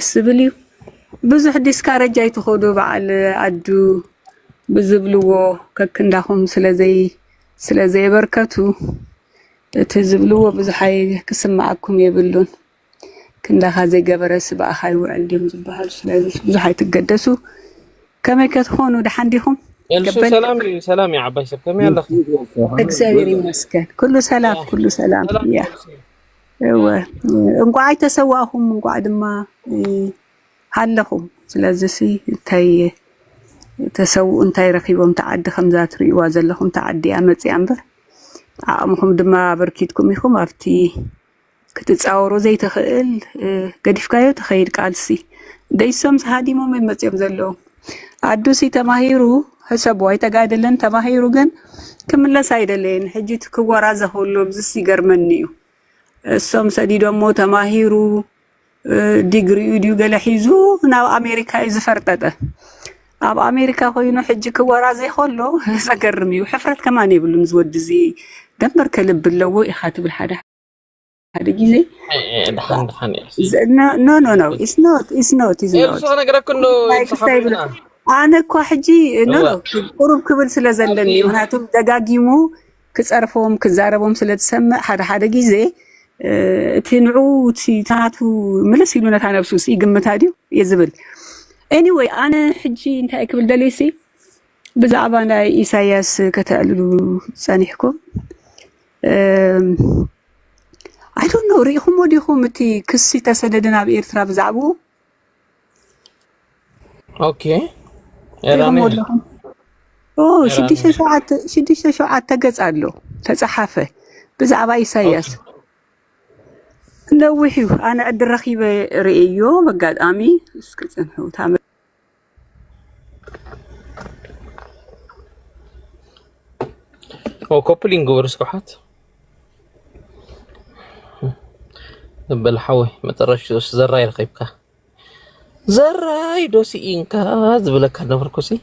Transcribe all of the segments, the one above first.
سبليو بزح ديسكارج جاي تخودو بعل عدو بزبلوو ككنداهم سلازي بركتو تزبلوو بزحاي كسمعكم يبلون كندا هذا جبرس بقى خاي وعندهم زبحال سلازي بزحاي تقدسوا كما كتخونوا دحنديهم سلام يا عباس كم يلا እግዚአብሔር ይመስገን كله سلام يا እንቋይ ተሰዋሁም እንቋይ ድማ ሃለኹም ስለዚህ እንታይ ተሰው እንታይ ረኺቦም ተዓዲ ከምዛ ትሪእዋ ዘለኹም ተዓዲያ መፅያ እምበር ዓቕምኹም ድማ በርኪትኩም ኢኹም ኣብቲ ክትፃወሩ ዘይትኽእል ገዲፍካዮ ተኸይድ ቃልሲ ደይሶም ሃዲሞም መፅዮም ዘለዉ አዱሲ ተማሂሩ حسب واي تقادلن تماهيرو جن كملا سايدلين حجيت كوارا زهولو بزسي قرمنيو السوم سديدو مو تماهيرو ديجري يديو قلحيزو ناو أمريكا يزفرتته أب أمريكا خوينو حجي كوارا زي خولو سقرميو حفرت كمان يبلو نزود زي دمر كلب باللو يخاتب الحدا هذا جيزي no it's not أنا قرأ كله أنا كواحدي نو قرب كبر سلازلني وناتهم دقاقيمو كسرفهم كزاربهم سلتسمع حدا جيزي تنعو تاتو ملسيلونا تانا بسوسي قمت هاديو يزبل anyway أنا حجي انت اكبر دليسي بزعبانا إيساياس كتقللو سانيحكم I don't know ريخم وديخم تي كسي تسددنا بإرترا بزعبو اوكي شديش شعات تقص له تصحفه بزعبا إيساياس نوحيو أنا عد الرخيبة رئيو بقاد آمي اسكتنحو تعمل هو كوبلينغ ورسكو حات بالحوي ما ترشوش زراي رقيبك زراي دوسي إنكا زبلك هنفركوسي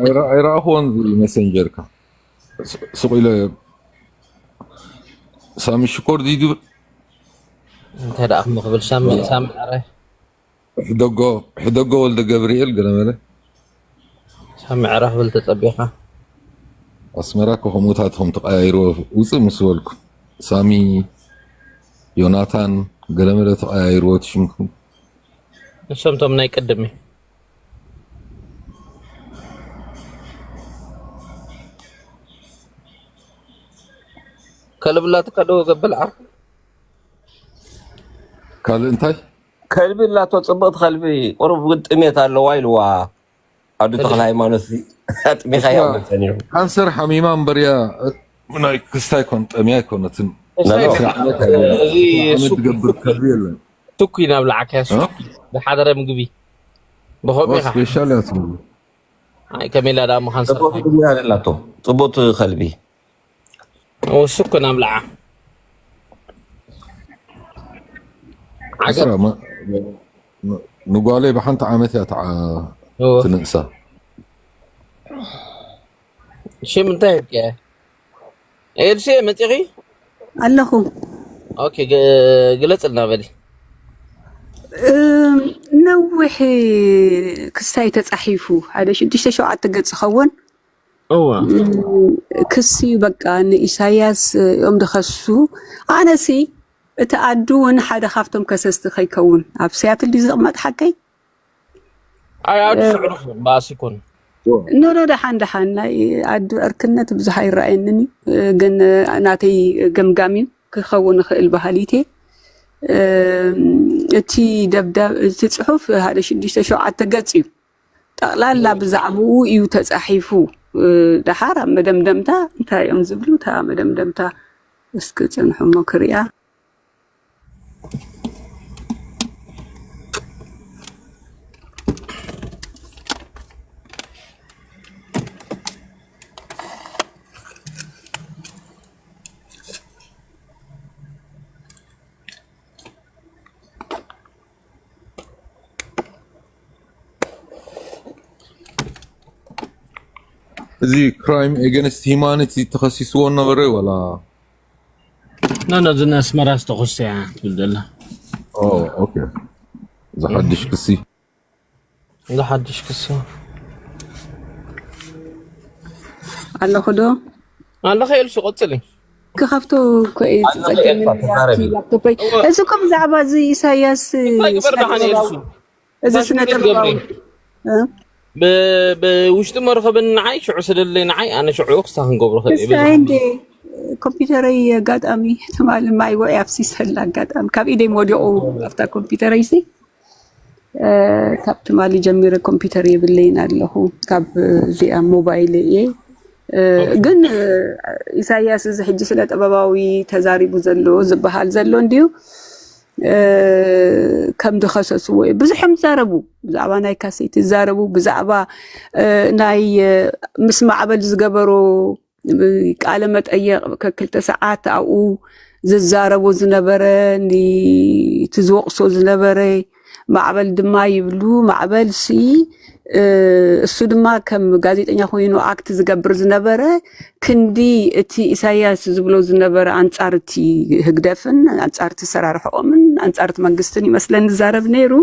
أيرا هون الماسنجر كا سقيله سامي شكور ديدو انت هذا أخ مقبل سامي عري حدقو ولد جبريل قال ماله سامي عرف ولد تطبيقه أسمراك وخموتاتهم تقايروا وصل مسولكم سامي يوناتان قال ماله تقايروا تشمكم سمتم ناي قدمي كلب لا تقدو قبل عرف قال انتي كلب لا تصبط قلبي قرب قد اميت على وايلوا ادو تخل هايمانوسي اتمي خيام ثاني كانسر حميمان بريا من كستاي كنت امي كنتن زي سوق تقبل كبير توكينا بالعك يا سوق بحضر مقبي بخوب بس بيشالات هاي كميلا دا مخنصر صبوت دنيا لا تو صبوت قلبي وسكنا ملعه عقب نقولي بحنت عامتها تنسى شيء منتهي يا ايه شيء منتهي اللهم اوكي قلت لنا بدي نوح كساي تصحيفو هذا شديش شوعة تقص خون كسي بقى ان إيساياس يوم دخسو أنا سي تأدون حدا خافتم كسست خيكون عبسيات اللي زغمت حكي أي عاد سعرف باس يكون نو دحان عاد أركنت بزحي رأينني جن ناتي جمجامي كخون خيل بهاليتي تي دبدب تصحف هذا شديش شوعة تقصيو طلال بزعبو يو تصحيفو دحارة مدمدمتا انتا يوم زبلو تا مدمدمتا اسكتن حمو كريا زي كرايم اجينست هيومانيتي تخصصوا النظري ولا لا زنا اسمها راس تخص يعني تقول له اوكي زحدش كسي زحدش كسي الله خدو الله خير شو قلت لي كخفتو كويس لابتوبي ازكم زعبا زي إساياس إذا سنة تبغاو وش تمرخب النعي شو عسل اللي نعي أنا شو عيوكسها هنقبر خلي بس عندي كمبيوتري قد أمي تمام معي وقف سيسهل قد أم كاب إيدي موديو أفتح كمبيوتري سي كاب تمالي جميرة كمبيوتري بالليل الله كاب زي موبايلي ግን ኢሳያስ እዚ ሕጂ ስለ ጥበባዊ ተዛሪቡ ዘሎ ዝበሃል ዘሎ እንዲሁ ከም ድኸሰስዎ ብዙሕም ዛረቡ ብዛዕባ ናይ ካሴት ዛረቡ ብዛዕባ ናይ ምስ ማዕበል ዝገበሮ ቃለ መጠየቕ ከክልተ ሰዓት ኣብኡ ዝዛረቡ ዝነበረ ትዝወቕሶ ዝነበረ ማዕበል ድማ ይብሉ ማዕበል ሲ እሱ ድማ ከም ጋዜጠኛ ኮይኑ አክት ዝገብር ዝነበረ ክንዲ እቲ ኢሳያስ ዝብሎ ዝነበረ አንጻር እቲ ህግደፍን አንጻር እቲ ሰራርሕኦምን አንጻር እቲ መንግስትን ይመስለን ዝዛረብ ነይሩ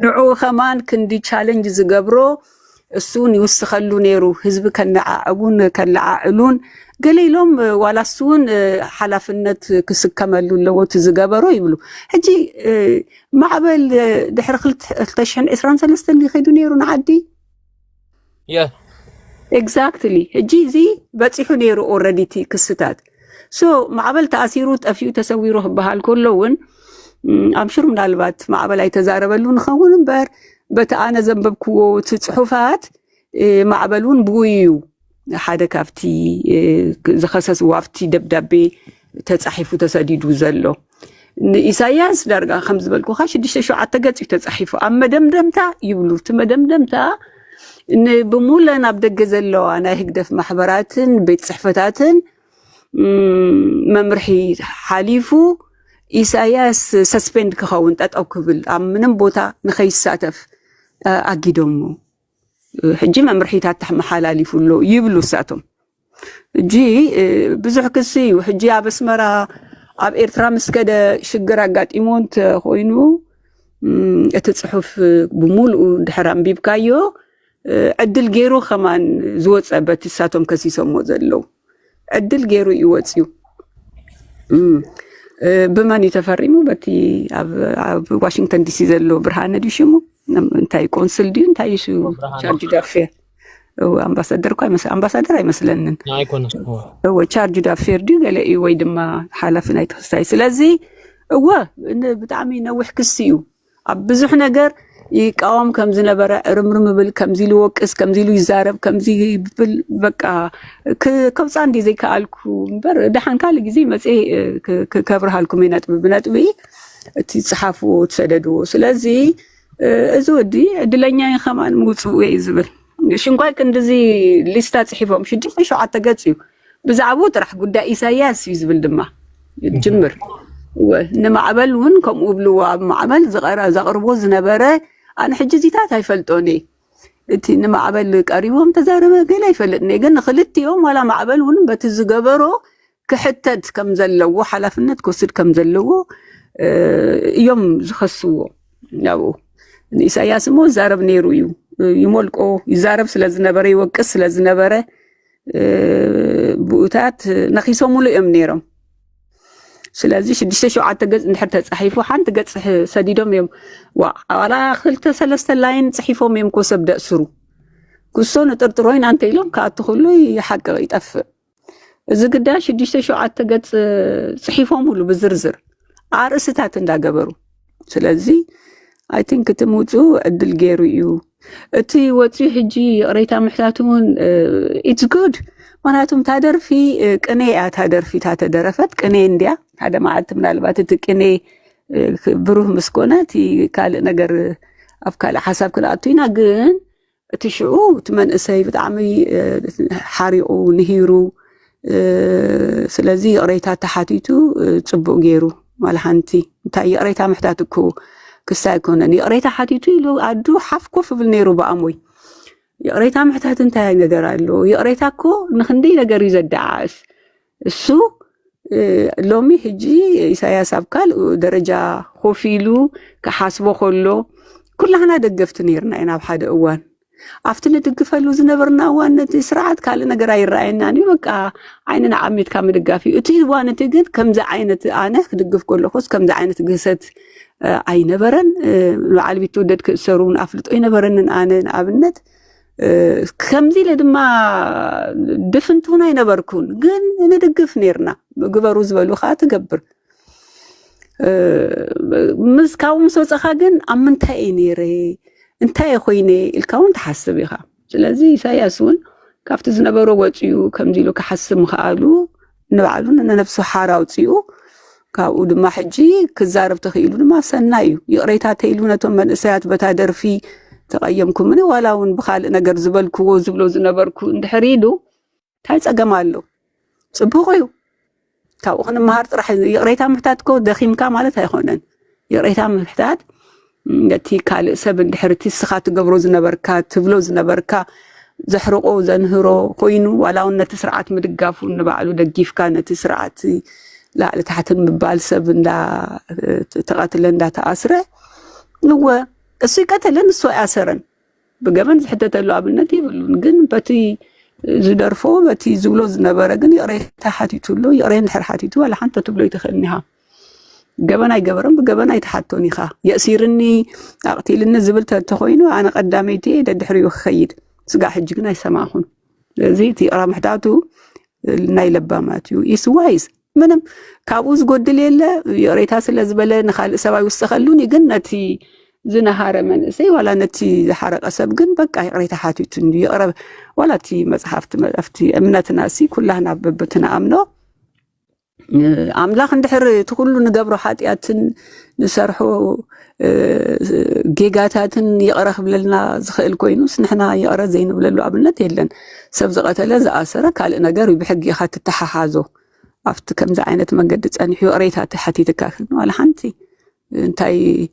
ንዑ ኸማን ክንዲ ቻሌንጅ ዝገብሮ እሱን ይውስኸሉ ነይሩ ህዝቢ ከነዓዕቡን ከለዓዕሉን ገሌሎም ዋላሱን ሓላፍነት ክስከመሉ ለወት ዝገበሮ ይብሉ ሕጂ ማዕበል ድሕሪ 2023 ይኸይዱ ነይሩ ንዓዲ ኤግዛክትሊ ሕጂ እዚ በፂሑ ነይሩ ኦልሬዲ ቲ ክስታት ሶ ማዕበል ተኣሲሩ ጠፊኡ ተሰዊሩ ክበሃል ከሎ እውን ኣምሹር ምናልባት ማዕበል ኣይተዛረበሉ ንኸውን እምበር በቲ ኣነ ዘንበብክዎ እቲ ፅሑፋት ማዕበል እውን ብውዩ ሓደ ካብቲ ዝኸሰስዎ ኣብቲ ደብዳቤ ተፃሒፉ ተሰዲዱ ዘሎ ንኢሳያስ ዳርጋ ከም ዝበልኩኻ 6-7 ገፅ እዩ ተፃሒፉ ኣብ መደምደምታ ይብሉ እቲ መደምደምታ ብሙለ ናብ ደገ ዘለዋ ናይ ህግደፍ ማሕበራትን ቤት ፅሕፈታትን መምርሒ ሓሊፉ ኢሳያስ ሰስፔንድ ክኸውን ጠጠው ክብል ኣብ ምንም ቦታ ንኸይሳተፍ ኣጊዶሞ ሕጂ መምርሒታት ተመሓላሊፉሎ ይብሉ ሳቶም ሕጂ ብዙሕ ክሲ እዩ ሕጂ ኣብ ኣስመራ ኣብ ኤርትራ ምስከደ ሽግር ኣጋጢሞን ኮይኑ እቲ ፅሑፍ ብሙሉኡ ድሕሪ ኣንቢብካዮ ዕድል ገይሩ ኸማን ዝወፀ በቲ ሳቶም ከሲሶሞ ዘለው ዕድል ገይሩ ይወፅዩ ብመን ተፈሪሙ በቲ ኣብ ዋሽንግተን ዲሲ ዘሎ ብርሃነ ድዩ ሽሙ እንታይ ቆንስል ድዩ እንታይ ሹ ቻርጅ ዳፌር አምባሳደር እኮ አምባሳደር አይመስለንን ወይ ቻርጅ ዳፌር ድዩ ገለ ወይ ድማ ሓላፊ ናይ ተኸስታይ ስለዚ ብጣዕሚ ነዊሕ ክሲ እዩ ኣብ ብዙሕ ነገር ይቃወም ከም ዝነበረ ርምርም ብል ከምዚ ልወቅስ ከምዚ ይዛረብ ከምዚ ብል በቃ ከውፃ እንዲ ዘይከኣልኩ እምበር ድሓን ካልእ ግዜ መፅአ ከብርሃልኩም ነጥቢ ብነጥቢ እቲ ፅሓፍዎ ትሰደድዎ ስለዚ እዚ ወዲ ዕድለኛ ኸማን ምውፅኡ እዩ ዝብል ሽንኳይ ክንድዚ ሊስታ ፅሒፎም 6-7 ገፅ እዩ ብዛዕባኡ ጥራሕ ጉዳይ ኢሳያስ እዩ ዝብል ድማ ጅምር ንማዕበል እውን ከምኡ ብልዎ ኣብ ማዕበል ዘቕርቦ ዝነበረ ኣነ ሕጂ ዚታት ኣይፈልጦኒ እቲ ንማዕበል ቀሪቦም ተዛረበ ገለ ኣይፈልጥኒ ግን ንክልቲኦም ዋላ ማዕበል እውን በቲ ዝገበሮ ክሕተት ከም ዘለዎ ሓላፍነት ክወስድ ከም ዘለዎ እዮም ዝኸስዎ ያው ኢሳያስ ሞ ዛረብ ነይሩ እዩ ይሞልቆ ይዛረብ ስለዝነበረ ይወቅስ ስለዝነበረ ብኡታት ነኺሶሙሉ እዮም ነይሮም ስለዚ 6-7 ገፅ እንድሕር ተፃሒፉ ሓንቲ ገፅ ሰዲዶም እዮም ዋላ 2-3 ላይን ፅሒፎም እዮም ኮሰብ ደእስሩ ክሶ ንጥርጥሮይን አንተ ኢሎም ካኣቱ ኩሉ ይሓቅቕ ይጠፍእ እዚ ግዳ 6-7 ገፅ ፅሒፎሙሉ ብዝርዝር ኣርእስታት እንዳገበሩ ስለዚ አይ ቲንክ እቲ ምውፅኡ ዕድል ገይሩ እዩ እቲ ወፂኡ ሕጂ ቅሬታ ምሕታት እውን ኢትስ ጉድ ምክንያቱም ታደርፊ ቅኔ እያ ታደርፊ ታተደረፈት ቅኔ እንድያ ሓደ መዓልቲ ምናልባት እቲ ቅኔ ብሩህ ምስኮነ እቲ ካልእ ነገር ኣብ ካልእ ሓሳብ ክነኣቱ ኢና ግን እቲ ሽዑ እቲ መንእሰይ ብጣዕሚ ሓሪቑ ንሂሩ ስለዚ ቅሬታ ተሓቲቱ ፅቡቅ ገይሩ ማልሓንቲ እንታይ ቅሬታ ምሕታት እኮ ክሳይ ኣይኮነን ቅሬታ ሓቲቱ ኢሉ ኣዱ ሓፍ ኮፍ ብል ነይሩ በኣሞይ ቅሬታ ምሕታት እንታይ ነገር ኣሎ ቅሬታ እኮ ንክንደይ ነገር እዩ ዘደዓዕስ እሱ ሎሚ ሕጂ ኢሳያስ ኣብ ካልእ ደረጃ ኮፍ ኢሉ ክሓስቦ ከሎ كلنا دقفت نيرنا إنا بحد أوان أفتنا دقفلو زنبرنا أوان نتي سرعات كالي نقرأ يرأينا ني بقى عيننا عميت كامل دقافي أتي وان تجد كم ذا عينة أنا دقف كل خص كم ذا عينة قصت عين برن العالم يتودد كسرون أفلت أين برن أنا أبنت كم ذي لدما دفنتونا ينبركون جن ندقف نيرنا بقبرو زبلو خات قبر مسكاو مسوس خاجن أم انتهي نيري انتهي خويني الكون تحسبيها لذي سياسون كافت زنبرو وتيو كم ذي لو كحسم خالو نبعلون أن نفسه حارة وتيو كاو دما حجي كزارب تخيلو دما سنايو يقريتها تيلونا تومن إسيات بتادر في تقيمكم مني ولاون بخال نقر زبلكو زبلو زنبركو اندحريدو تايس أقمالو صبوغيو تاو خنا مهارت راح يقريتها محتاجكو دخيمكا مالتها يخونن يقريتها محتاج نتي كال سب اندحرتي سخات قبرو زنبركا تبلو زنبركا زحرقو زنهرو خوينو ولاون نتسرعات مدقافو نبعلو دقيفكا نتسرعات لا لتحت المبال سب لا تقاتل لا تأسره هو السي قتلن سو أسرن بجمن حتى تلو أبنتي بلون بتي زدرفو بتي زولوز نبرة جن يقرأ تحتي تلو يقرأ نحر حتي تو ولا حتى تبلو يتخلنيها جبنا يجبرن بجبنا يتحطوني خا يصيرني أقتلني زبلت تخوينه أنا قداميتي دحريو خيد سقى حجنا يسمعون زيتي أرى محتاجو النايل باماتيو يسوايز منم كابوز قدل يلا يقريتها سلازبلا نخال سباي وستخلوني جنتي زنهار من سي ولا نتي حرق أسب جن بقى يقريتها حاتي تندي يقرب ولا تي مزحفت مفتي أمنات ناسي كلها نعببتنا أمنو عملاق ندحر تقولوا نقبروا حاتيات نسرحوا جيجاتات يقرأ بلنا زخيل كوينوس نحنا يقرأ زين بللو أبنت يلن سبز قتل زأسرة قال نجاري بحق يخات التححازو عفت كم زعينة مجدد أن حوريتها تحتي تكاكن ولا حنتي انتي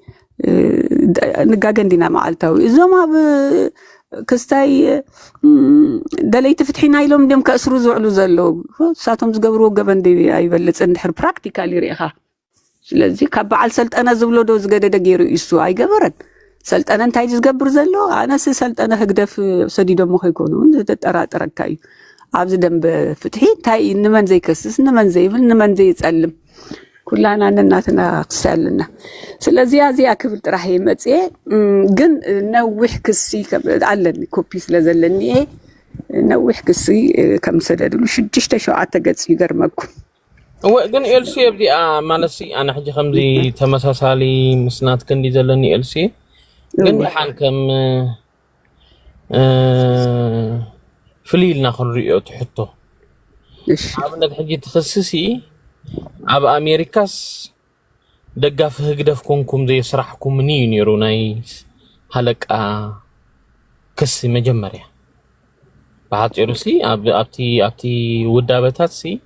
نجاجن دينا معلتاوي إذا ما كستاي دليت فتحينا يلوم دم كأسرو زعلو زلو ساتهم زجبرو جبن دي أي بلت أندحر براكتيكالي ريها لذي كبعل سلت أنا زبلو دوز جد دقيرو يسوع أي جبرن سلت أنا انتي زجبر زلو أنا سلت أنا هقدف سديد مخ يكونون تتأرات ركاي عبز دم بفتحي تاي نمن زي كسس نمن زي بل نمن زي يتسألم كلنا ناتنا تسألنا سلازي زي أكبر راح يمتى جن نوح كسي علني كوبي سلازلني إيه نوح كسي كم سدد وش تشتشو عتقد يقرمكم وجن إلسي بدي ما نسي أنا حاجة خمسي تمساسالي مسنات كندي زلني إلسي جن حانكم فليل ناخذ رؤية تحطه عملت حاجة تخصصي عب أمريكاس دقاف هقدف كونكم زي صراحكم منين يروناي هلك كسي مجمريا بعد يروسي أبتي ودابتات سي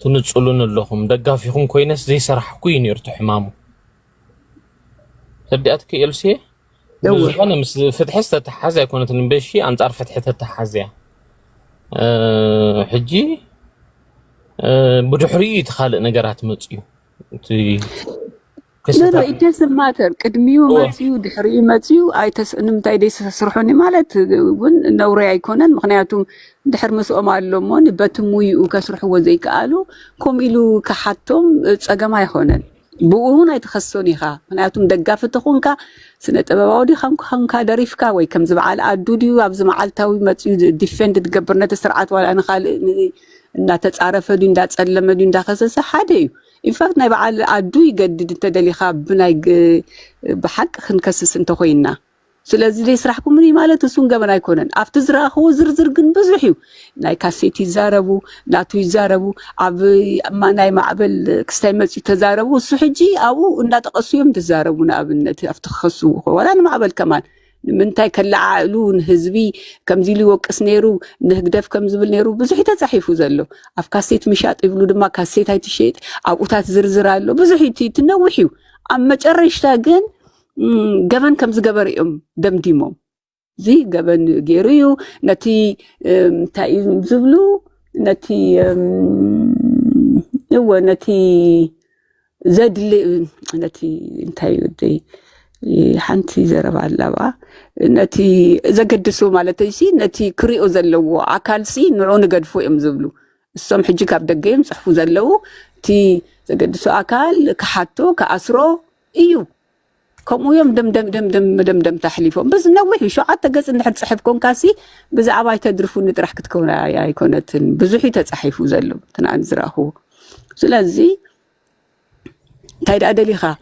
تنتصلون اللهم دقاف يكون كوينس زي صراحكم يرتو حمامه صدقتك يلسي أنا مس فتحت تحازة كنت نبشي أنت عارف فتحت التحازة حجي بدحرية خالق نجارات متيو لا it doesn't matter قدميو متيو دحرية متيو أي نمتى يديس سرحوني مالت ون نوري يكونن مخنياتهم دحر مسؤول معلومون بتموي وكسرحوا زي قالوا كم إلو كحتهم تجمع يخونن بوهنا يتخصصوني خا مخنياتهم دقافة تخونك سنة أبوادي خانك دريفك وي كم زبعال عدودي وابز معالتاوي متيو ديفند تجبرنا تسرعات ولا أنا خال إن تتعرف دين دات سلم دين دخصص حديو إن فات نبعال عدو يجدد تدلي خاب بناي بحق خنكسس انت خوينا سلازي ليس راحكم مني مالت سون جبنا يكونن أفتزرا هو زرزر جن بزحيو ناي كاسيتي زاربو لاتو يزاربو ما ناي معبل كستيمتي تزاربو سحجي أو إن تقصيهم تزاربونا أبنتي أفتخصوه ولا أنا معبل كمان من تاي كلا عقلون هزبي كم زيلي وقس نيرو نهقدف كم زبل نيرو بزحي تزحيفو زلو أف كاسيت مشات يبلو دما كاسيت هاي تشيت أو أتات زرزرالو بزحي تنوحيو أما جرشتا جن جبن كم زجبر دم ديمو زي جبن جيريو نتي تاي زبلو نتي هو نتي زاد نتي انتاي ودي حنتي زربا لبا نتي زقدسو مالتي سي نتي كريو زلو عكال سي نعون قدفو يمزبلو السم حجي كاب دقيم صحفو زلو تي زقدسو عكال كحاتو كأسرو ايو كم يوم دم تحليفهم بس نوحي شو عاد تقص ان حد صحفكم كاسي بزعباي تدرفو نطرح كتكون يا يكونت بزوحي تصحيفو زلو تنعنزراهو سلازي تايد ادليخا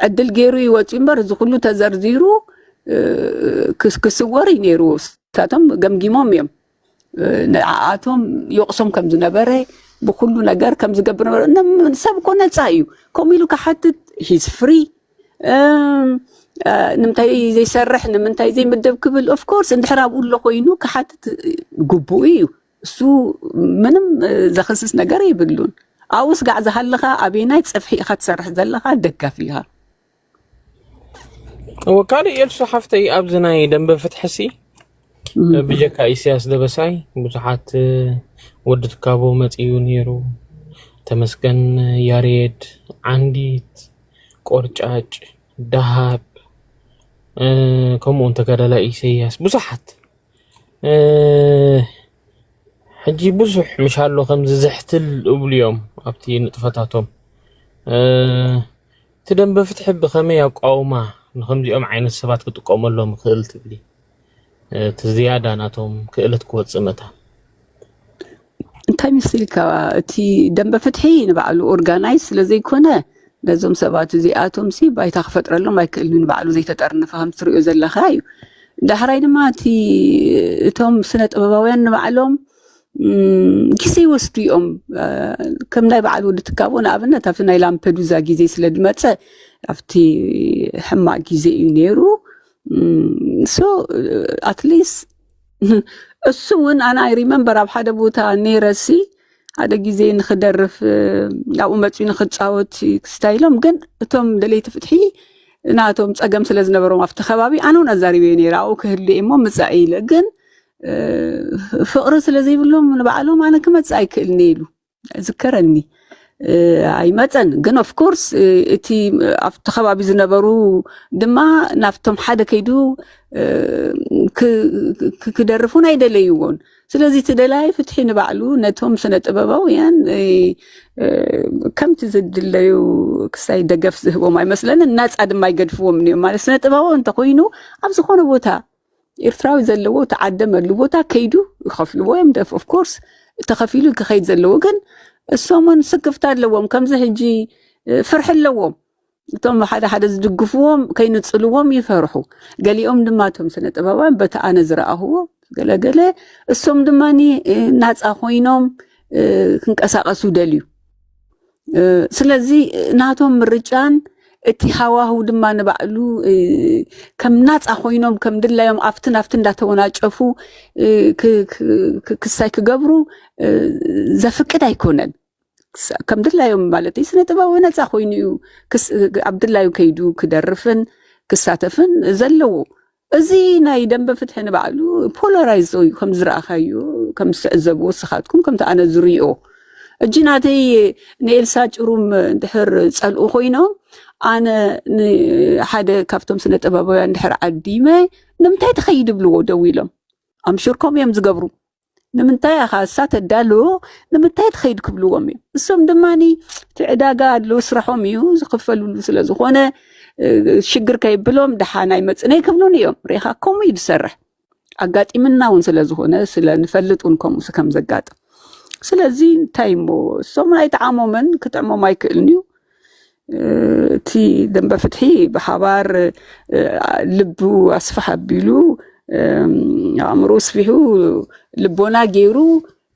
عدل غيرو يوطي امبر زكلو تزرزيرو كسوري نيرو ساتم غمغيموم يم نعاتهم يقسم كم زنبره بكل نجار كم زقبر نم سب كنا تصايو كوميلو كحتت هيز فري نمتاي زي سرح نمتاي زي مدب كبل اوف كورس اندحرا بقول له كوينو كحتت غبويو سو منم زخصص نجار يبلون اوس قاع زهلخا ابيناي تصفحي اخا تسرح زلخا دكافيها وكان يلسو حفتي ابزناي دنب فتحسي بجكا إسياس دبساي بزحات ودت كابو متيو نيرو تمسكن ياريد عنديت قرጫጭ دهاب كم انت كدلا إسياس بزحات حجي بزح مش هالو خمز زحتل اليوم ابتي نطفتاتهم تدنب فتح بخمي يقاوما نخمز يوم عين السبات كتقوم لهم خيل تبلي تزيادة ناتهم كإلت قوة صمتها انتاي مسلكا تي دنب فتحي نبعلو اورغانايز لزي كونه لازم سبات زياتهم سي باي تخفتر لهم ما يكلون نبعلو زي تطرن فهم تريو زلخاي دحراي ما تي توم سنه طباباوያን نبعلهم كيسي وستيهم كم ناي بعلو دتكابون ابنت افناي لامبدوزا غيزي سلدمص افتي حما غيزي نيرو so at least السون أنا I remember أب حدا بوتا نيرسي هذا جزء نخدرف أو متى نخدصاوت ستايلهم جن توم دليت فتحي ناتهم تأجم سلزنا برو مفتخبابي أنا ونزاري بيني راو كهلي إمام مسائل جن فقر سلزي بلهم نبعلهم أنا كم تسأي كلنيلو ذكرني أي مثلا جن of course تي أفتخبابي زنبرو دما نفتم حدا كيدو كدرفون هيدا ليون سلازي تدلاي فتحي نبعلو نتهم سنة طباباوያን كم تزد ليو كساي دقف زهبو ماي مثلا الناس عاد ما يقدفوهم مال سنة طباباو انت خوينو اب زخونه بوتا ኤርትራዊ ዘለዎ ተዓደመሉ ቦታ ከይዱ ይخፍልዎ እዮም ደፍ ኦፍ ኮርስ ተኸፊሉ ከኸይድ ዘለዎ ግን እሶምን ስክፍታ ኣለዎም ከምዚ ሕጂ ፍርሕ ኣለዎም እቶም ሓደ ሓደ ዝድግፍዎም ከይንጽልዎም ይፈርሑ ገሊኦም ድማ እቶም ስነ ጥበባውያን በታ ኣነ ዝረኣህዎ ገለገለ እሶም ድማኒ ናጻ ኮይኖም ክንቀሳቀሱ ደልዩ ስለዚ ናቶም ምርጫን እቲ ሃዋሁ ድማ ንባዕሉ ከም ናጻ ኮይኖም ከም ድላዮም ኣፍትን እንዳተወናጨፉ ክሳይ ክገብሩ ዘፍቅድ ኣይኮነን ከም ድላዮም ማለት ስነ ጥበብ ነጻ ኮይኑ ዓብድላዩ ከይዱ ክደርፍን ክሳተፍን ዘለዎ እዚ ናይ ደንበ ፍትሕ ንባዕሉ ፖላራይዝ እዩ ከም ዝራእኻዩ ከም ዝተዕዘብዎ ስኻትኩም ከም ተኣነ ዝሪኦ እጅናተይ ንኤልሳ ጭሩም ድሕር ጸልኡ ኮይኖም ኣነ ሓደ ካብቶም ስነ ጥበባውያን ድሕር ዓዲመ ንምንታይ ተኸይድ ብልዎ ደው ኢሎም ኣምሹርኮም እዮም ዝገብሩ ንምንታይ ኣኻ ሳተዳሎ ንምንታይ ተኸይድ ክብልዎም እዮም እሶም ድማኒ ትዕዳጋ ኣሎ ስራሖም እዩ ዝኽፈልሉ ስለ ዝኾነ ሽግር ከይብሎም ደሓናይ መፅነይ ክብሉን እዮም ሪኻ ከምኡ እዩ ዝሰርሕ ኣጋጢምና እውን ስለ ዝኾነ ስለ ንፈልጡን ከምኡ ከም ዘጋጥም ስለዚ እንታይ እሞ እሶም ኣይተዓሞመን ክጥዕሞም ኣይክእልን እዩ እቲ ደንበ ፍትሒ ብሓባር ልቡ ኣስፋሕ ኣቢሉ ኣእምሮ ስፊሑ ልቦና ገይሩ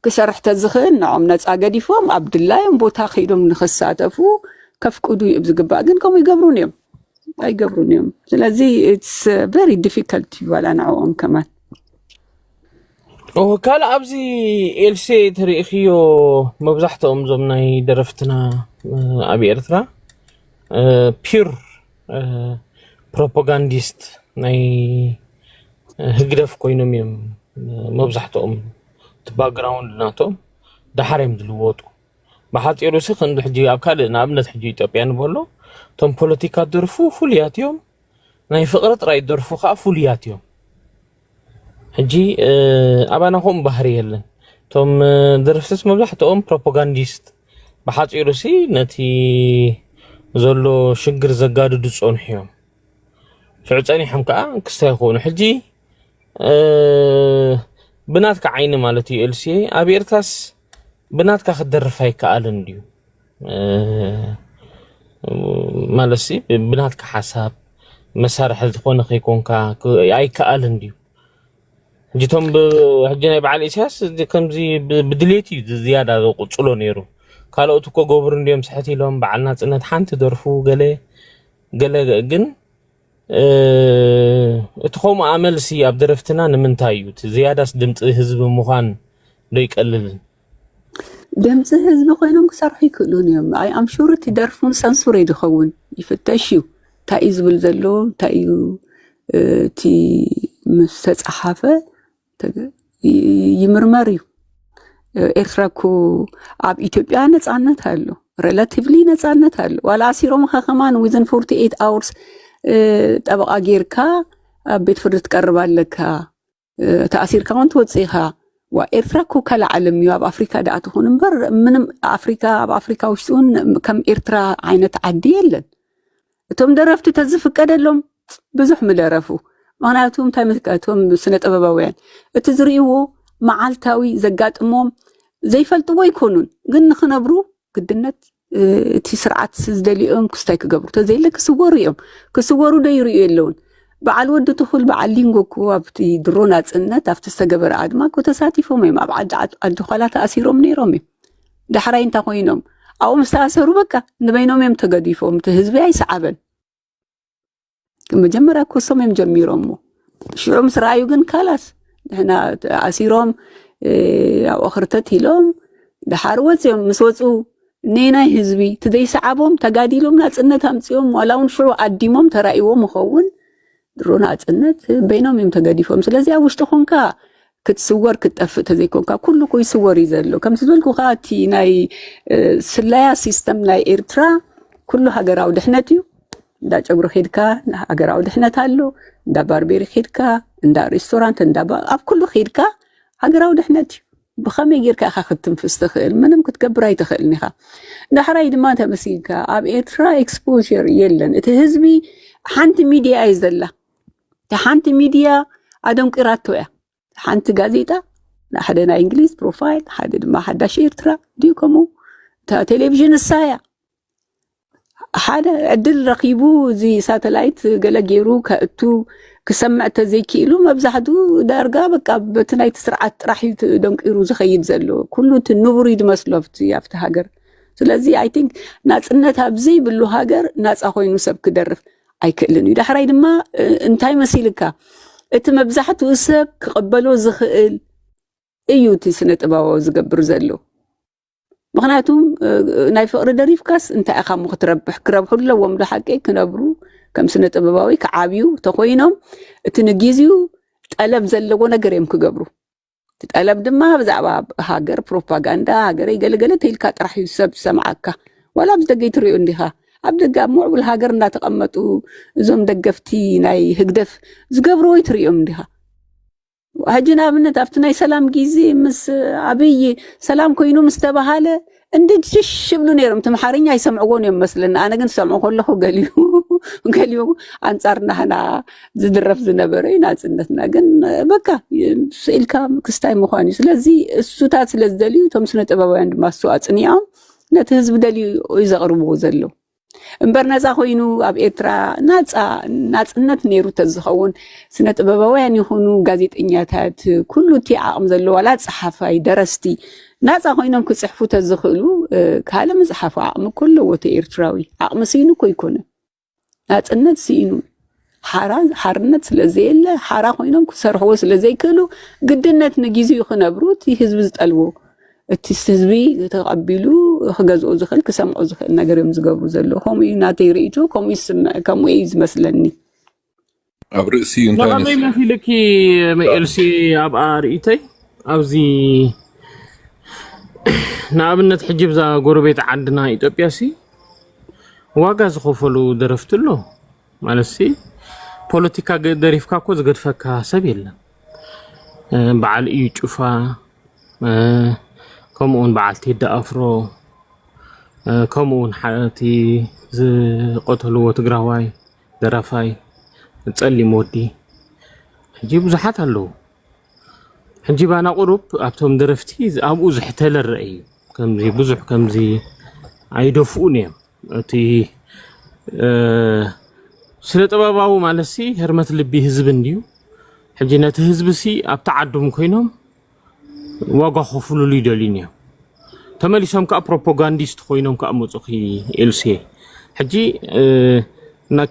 ክሰርሕ ተዝኽእል ንዖም ነፃ ገዲፎም ኣብድላዮም ቦታ ከይዶም ንኽሳተፉ ከፍቅዱ እዩ ዝግባእ ግን ከምኡ ይገብሩን እዮም ኣይገብሩን እዮም ስለዚ ኢትስ ቨሪ ዲፊከልት ይባላ ንዕኦም ከማን وكال أبزي إلسي تاريخيو مبزحتهم زمناي درفتنا أبي إرثرا بير بروباغانديست ناي هجرف كوينوميم مبزحتهم تباغراوند ناتو دحريم دلووتو بحات إيروسي خندو حجي أبكاد نابنت حجي إتوبيان بولو توم بوليتيكا درفو فولياتيوم ናይ ፍቅሪ ጥራይ ደርፉ ከዓ ፉልያት እዮም ሕጂ ኣባናኹም ባህሪ የለን ቶም ደርፍትስ መብዛሕትኦም ፕሮፓጋንዲስት ብሓፂሩ ሲ ነቲ ዘሎ ሽግር ዘጋድዱ ፀንሑ እዮም ሽዑ ፀኒሖም ከዓ ክስታይ ይኾኑ ሕጂ ብናትካ ዓይኒ ማለት እዩ ኤልሲ ኣብ ኤርትራስ ብናትካ ክደርፍ ኣይከኣልን ድዩ ማለሲ ብናትካ ሓሳብ መሳርሒ ዝኾነ ከይኮንካ ኣይከኣልን ድዩ جيتهم بحجنا بعلي إساس كم زي بدليتي زيادة قصلوا نيرو قالوا تكو جوبرن اليوم صحتي لهم بعلنا إن تحنت درفو قال جن تخوم عمل سي عبدرفتنا من تايوت زيادة دمت حزب مخان ليك قلل دمت حزب خوينهم كسرح يكلون يوم I am sure تدرفون سنسوري دخون يفتشوا تايز بالزلو تايو تي مستحافة يمرمريو ኤርትራኮ ኣብ ኢትዮጵያ ነፃነት ኣሎ ሪላቲቭሊ ነፃነት ኣሎ ዋላ ሲሮም ከኸማን within 48 hours ጠበቃ ጌርካ ኣብ ቤት ፍርዲ ትቀርባለካ ተኣሲርካ ወንት ወፂኻ ወኤርትራኮ ከላዓለም እዩ ኣብ ኣፍሪካ ዳኣ ትኹን እምበር ምንም ኣፍሪካ ኣብ ኣፍሪካ ውሽጡን ከም ኤርትራ ዓይነት ዓዲ የለን እቶም ደረፍቲ ተዝፍቀደሎም ብዙሕ ምደረፉ ምክንያቱም ታይምትካቶም ስነ ጥበባውያን እቲ ዝርእይዎ መዓልታዊ ዘጋጥሞም ዘይፈልጥዎ ይኮኑን ግን ንኽነብሩ ግድነት እቲ ስርዓት ዝደልዮም ክስታይ ክገብሩ ተዘይለ ክስወሩ እዮም ክስወሩ ደይርዩ የለውን በዓል ወዲ ትኹል በዓል ሊንጎኩ ኣብቲ ድሮ ናፅነት ኣብቲ ዝተገበረ ኣድማ ተሳቲፎም እዮም ኣብ ዓዲ ኋላ ተኣሲሮም ነይሮም እዮም ዳሕራይ እንታይ ኮይኖም ኣብኡ ምስ ተኣሰሩ በቃ ንበይኖም እዮም ተገዲፎም እቲ ህዝቢ ኣይሰዓበን መጀመርያ ኮሶም እዮም ጀሚሮም ሽዑ ምስ ረኣዩ ግን ካላስ ንሕና ኣሲሮም ኣብ ኣኽርተት ኢሎም ድሓር ወፅዮም ምስ ወፁ ነናይ ህዝቢ ትዘይሰዓቦም ተጋዲሎም ናፅነት ኣምፅኦም ዋላ እውን ሽዑ ኣዲሞም ተራእይዎም ይኸውን ድሮ ናፅነት በይኖም እዮም ተገዲፎም ስለዚ ኣብ ውሽጢ ኮንካ ክትስወር ክትጠፍእ ተዘይኮንካ ኩሉ ኮ ይስወር እዩ ዘሎ ከምቲ ዝበልኩ ከዓ እቲ ናይ ስለያ ሲስተም ናይ ኤርትራ ኩሉ ሃገራዊ ድሕነት እዩ እንዳ ጨጉሪ ኸድካ ሃገራዊ ድሕነት ኣሎ እንዳ ባርቤሪ ኸድካ እንዳ ሬስቶራንት እንዳ ኣብ ኩሉ ኸድካ ሃገራዊ ድሕነት እዩ ብኸመይ ጌርካ ኢኻ ክትንፍስ ትኽእል ምንም ክትገብር ኣይትኽእልኒ ኢኻ ዳሕራይ ድማ ተመሲልካ ኣብ ኤርትራ ኤክስፖዠር የለን እቲ ህዝቢ ሓንቲ ሚድያ እዩ ዘላ እቲ ሓንቲ ሚድያ ኣደንቂራቶ እያ ሓንቲ ጋዜጣ ሓደ ናይ እንግሊዝ ፕሮፋይል ሓደ ድማ ሓዳሽ ኤርትራ ድዩ ከምኡ ቴሌቪዥን እሳያ ሓደ ዕድል ረኺቡ እዚ ሳተላይት ገለ ገይሩ ከእቱ ክሰምዕ ተዘይክኢሉ መብዛሕትኡ ዳርጋ በቃ በቲ ናይቲ ስርዓት ጥራሕ ደንቂሩ ዝኸይድ ዘሎ ኩሉ እቲ ንቡር ይድመስሎ ኣብቲ ሃገር ስለዚ ኣይ ቲንክ ናፅነት ኣብዘይብሉ ሃገር ናፃ ኮይኑ ሰብ ክደርፍ ኣይክእልን እዩ ዳሕራይ ድማ እንታይ መሲልካ እቲ መብዛሕትኡ ሰብ ክቕበሎ ዝኽእል እዩ እቲ ስነ ጥበባዊ ዝገብር ዘሎ ምክንያቱም ናይ ፍቅሪ ደሪፍካስ እንታይ ኢኻ ክትረብሕ ክረብሑ ኣለዎም ብሓቂ ክነብሩ ከም ስነ ጥበባዊ ክዓብዩ ተኮይኖም እቲ ንግዚኡ ጠለብ ዘለዎ ነገር እዮም ክገብሩ እቲ ጠለብ ድማ ብዛዕባ ሃገር ፕሮፓጋንዳ ሃገር ይገለገለ ተይልካ ጥራሕ እዩ ሰብ ሰምዓካ ዋላ ብደገይ ትሪኡ እንዲኻ ኣብ ደጋ ምዕቡል ሃገር እናተቐመጡ እዞም ደገፍቲ ናይ ህግደፍ ዝገብርዎ ትሪኦም እንዲኻ ሕጂ ንኣብነት ኣብቲ ናይ ሰላም ጊዜ ምስ ኣብይ ሰላም ኮይኑ ምስ ተባሃለ እንድድሽ ይብሉ ነይሮም ተምሓርኛ ይሰምዕዎን እዮም መስለና ኣነ ግን ሰምዑ ከለኹ ገሊኡ ኣንጻርና ህና ዝድረፍ ዝነበረ እዩ ናፅነትና ግን በቃ ስኢልካ ክስታይ ምዃኑ እዩ ስለዚ እሱታት ስለ ዝደልዩ እቶም ስነ ጥበባውያን ድማ እሱ ኣፅኒዖም ነቲ ህዝቢ ደልዩ እዩ ዘቕርብዎ ዘሎ እምበር ነፃ ኮይኑ ኣብ ኤርትራ ናፅነት ነይሩ ተዝኸውን ስነ ጥበባውያን ይኹኑ ጋዜጠኛታት ኩሉ እቲ ዓቕም ዘለዎ ዋላ ፀሓፋይ ደረስቲ ናፃ ኮይኖም ክፅሕፉ ተዝኽእሉ ካለ መፅሓፉ ዓቕሚ ከለዎ እቲ ኤርትራዊ ዓቕሚ ሲኢኑ እኮ ይኮነ ናፅነት ሲኢኑ ሓርነት ስለዘየለ ሓራ ኮይኖም ክሰርሕዎ ስለዘይክእሉ ግድነት ንግዚኡ ክነብሩ እቲ ህዝቢ ዝጠልቦ እቲ ህዝቢ ተቐቢሉ ክገዝኦ ዝኽእል ክሰምዖ ዝኽእል ነገር እዮም ዝገብሩ ዘለዉ ከምኡ እዩ ናተይ ርእይቱ ከምኡ እዩ ዝመስለኒ ኣብ ርእሲ እንታይ ንኸመይ መሲልኪ መኤልሲ ኣብኣ ርእይተይ ኣብዚ ንኣብነት ሕጂ ብዛ ጎረቤት ዓድና ኢትዮጵያ ሲ ዋጋ ዝኸፈሉ ደረፍቲ ኣሎ ማለት ሲ ፖለቲካ ደሪፍካ እኮ ዝገድፈካ ሰብ የለን በዓል እዩ ጩፋ ከምኡን በዓል ቴዲ ኣፍሮ ከምኡን ሓቲ ዝቆተልዎ ትግራዋይ ደራፋይ ጸሊም ወዲ ሕጂ ብዙሓት ኣለዉ ሕጂ ባና ቁሩብ ኣብቶም ደረፍቲ ኣብኡ ዝሕተለ ርአዩ ከምዚ ብዙሕ ከምዚ ኣይደፍኡን እዮም እቲ ስለ ጥበባዊ ማለት ሲ ህርመት ልቢ ህዝብ እንዲዩ ሕጂ ነቲ ህዝብ ሲ ኣብ ተዓዱም ኮይኖም ዋጋ ከፍሉሉ ይደልዩን እዮም ተመሊሶም ከዓ ፕሮፓጋንዲስት ኮይኖም ከዓ መፁኺ ኤልሲ ሕጂ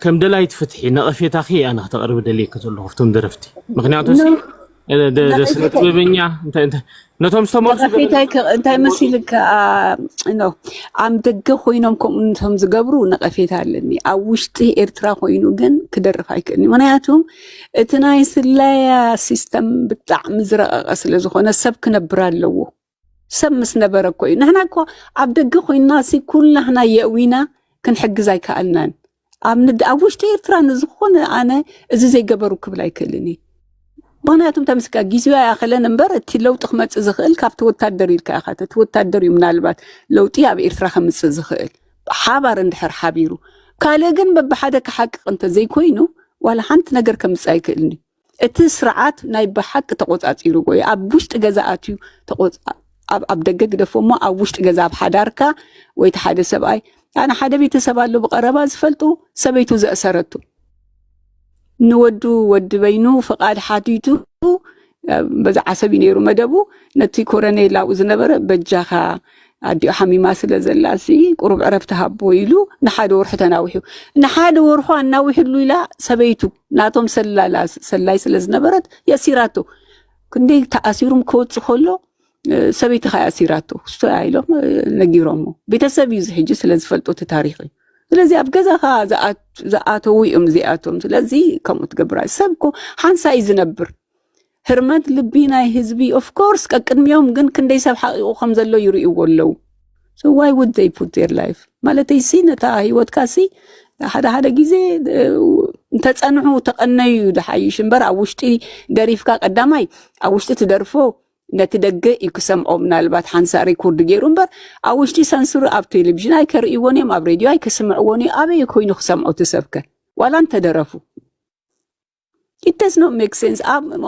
ከም ደላይት ፍትሒ ነቐፌታኺ ኣነ ክተቕርብ ደልየክ ዘለኹ ፍቶም ደረፍቲ ምክንያቱ ሲ ስለ ጥበበኛ ነቶም ዝተመርሱ እንታይ መሲልካ ነው ኣም ደገ ኮይኖም ከምኡንቶም ዝገብሩ ነቐፌታ ኣለኒ ኣብ ውሽጢ ኤርትራ ኮይኑ ግን ክደርፍ ኣይክእልኒ ምክንያቱም እቲ ናይ ስላያ ሲስተም ብጣዕሚ ዝረቐቐ ስለ ዝኾነ ሰብ ክነብር ኣለዎ ሰብ ምስ ነበረ እኮ እዩ ንሕና እኮ ኣብ ደገ ኮይንና ሲ ኩላህና የእዊና ክንሕግዝ ኣይከኣልናን ኣብ ውሽጢ ኤርትራ ንዝኾነ ኣነ እዚ ዘይገበሩ ክብል ኣይክእልኒ ምክንያቱም ተምስካ ጊዜዋ ያኸለን እምበር እቲ ለውጢ ክመፅእ ዝኽእል ካብቲ ወታደር ኢልካ ኢኻ እቲ ወታደር እዩ ምናልባት ለውጢ ኣብ ኤርትራ ከምፅእ ዝኽእል ሓባር እንድሕር ሓቢሩ ካልእ ግን በብሓደ ክሓቅቕ እንተዘይኮይኑ ዋላ ሓንቲ ነገር ከምፅእ ኣይክእልኒ እቲ ስርዓት ናይ ብሓቂ ተቆፃፂሩ ወይ ኣብ ውሽጢ ገዛ ኣትዩ ኣብ ደገ ግደፎ እሞ ኣብ ውሽጢ ገዛ ኣብ ሓዳርካ ወይ እቲ ሓደ ሰብኣይ ኣነ ሓደ ቤተሰብ ኣሎ ብቐረባ ዝፈልጡ ሰበይቱ ዘእሰረቱ ንወዱ ወዲ በይኑ ፍቃድ ሓቲቱ በዛ ዓሰቢ ነይሩ መደቡ ነቲ ኮረኔል ኣብኡ ዝነበረ በጃኻ ኣዲኡ ሓሚማ ስለ ዘላሲ ቁሩብ ዕረፍቲ ሃቦ ኢሉ ንሓደ ወርሒ ተናዊሑ ንሓደ ወርሑ ኣናዊሕሉ ኢላ ሰበይቱ ናቶም ሰላይ ስለ ዝነበረት የሲራቶ ክንደይ ተኣሲሩም ክወፅእ ከሎ ሰበይቲ ኸ ኣሲራቶ ኢሎም ነጊሮሞ ቤተሰብ እዩ ዝሕጂ ስለ ዝፈልጦ እቲ ታሪክ እዩ ስለዚ ኣብ ገዛኻ ዝኣተው እዮም እዚኣቶም ስለዚ ከምኡ ትገብራ ሰብኮ ሓንሳይ ዝነብር ህርመት ልቢ ናይ ህዝቢ ኦፍ ኮርስ ቀቅድሚዮም ግን ክንደይ ሰብ ሓቂቁ ከም ዘሎ ይርእይዎ ኣለዉ so why would they put their life ማለተይ ሲ ነታ ህይወትካ ሲ ሓደ ጊዜ እንተፀንሑ ተቐነዩ ድሓይሽ እምበር ኣብ ውሽጢ ደሪፍካ ቀዳማይ ኣብ ውሽጢ ትደርፎ ነቲ ደገ ይክሰምዖ ምናልባት ሓንሳ ሪኮርድ ገይሩ እምበር ኣብ ውሽጢ ሰንሱር ኣብ ቴሌቪዥን ኣይከርእይዎን እዮም ኣብ ሬድዮ ኣይክስምዕዎን እዮም ኣበይ ኮይኑ ክሰምዖ ትሰብከ ዋላ እንተደረፉ it does not make sense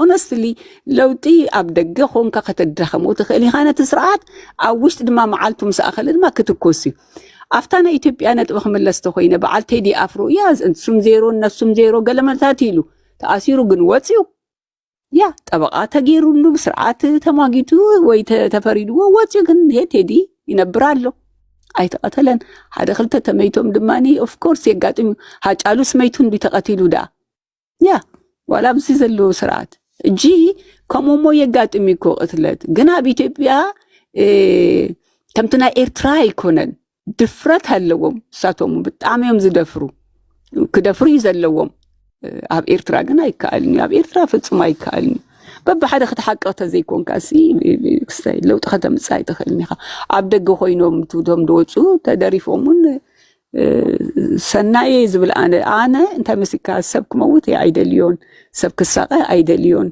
honestly ለውጢ ኣብ ደገ ኾንካ ከተዳኸሞ ትኽእል ኢኻ ነቲ ስርዓት ኣብ ውሽጢ ድማ መዓልቱ ምስኣኸለ ድማ ክትኮስ እዩ ኣፍታ ናይ ኢትዮጵያ ነጥቢ ክምለስ ተኾይነ በዓል ቴዲ ኣፍሮ ያዝ እንሱም ዜሮ እነሱም ዜሮ ገለመታት ኢሉ ተኣሲሩ ግን ወፅዩ ያ ጠበቃ ተገይሩሉ ብስርዓት ተማጊቱ ወይ ተፈሪድዎ ወፅዩ ግን ቴዲ ይነብር ኣሎ ኣይተቐተለን ሓደ ክልተ ተመይቶም ድማኒ ኦፍ ኮርስ የጋጥም ሃጫሉ ስመይቱ እንዲ ተቐቲሉ ዳ ያ ዋላ ብዚ ዘሎ ስርዓት እጂ ከምሞ የጋጥም ይኮ ቅትለት ግን ኣብ ኢትዮጵያ ከምቲ ናይ ኤርትራ ኣይኮነን ድፍረት ኣለዎም ሳቶም ብጣዕሚ እዮም ዝደፍሩ ክደፍሩ ዘለዎም ኣብ ኤርትራ ግን ኣይከኣልኒ ኣብ ኤርትራ ፍጹም ኣይከኣልኒ በብሓደ ክትሓቅቕ ተዘይኮንካ ሲ ክስታይ ለውጢ ከተምፅእ ኣይትኽእልኒ ኢኻ ኣብ ደገ ኮይኖም ትቶም ድወፁ ተደሪፎምን ሰናየ ዝብል ኣነ እንታይ መሲካ ሰብ ክመውት ኣይደልዮን ሰብ ክሳቐ ኣይደልዮን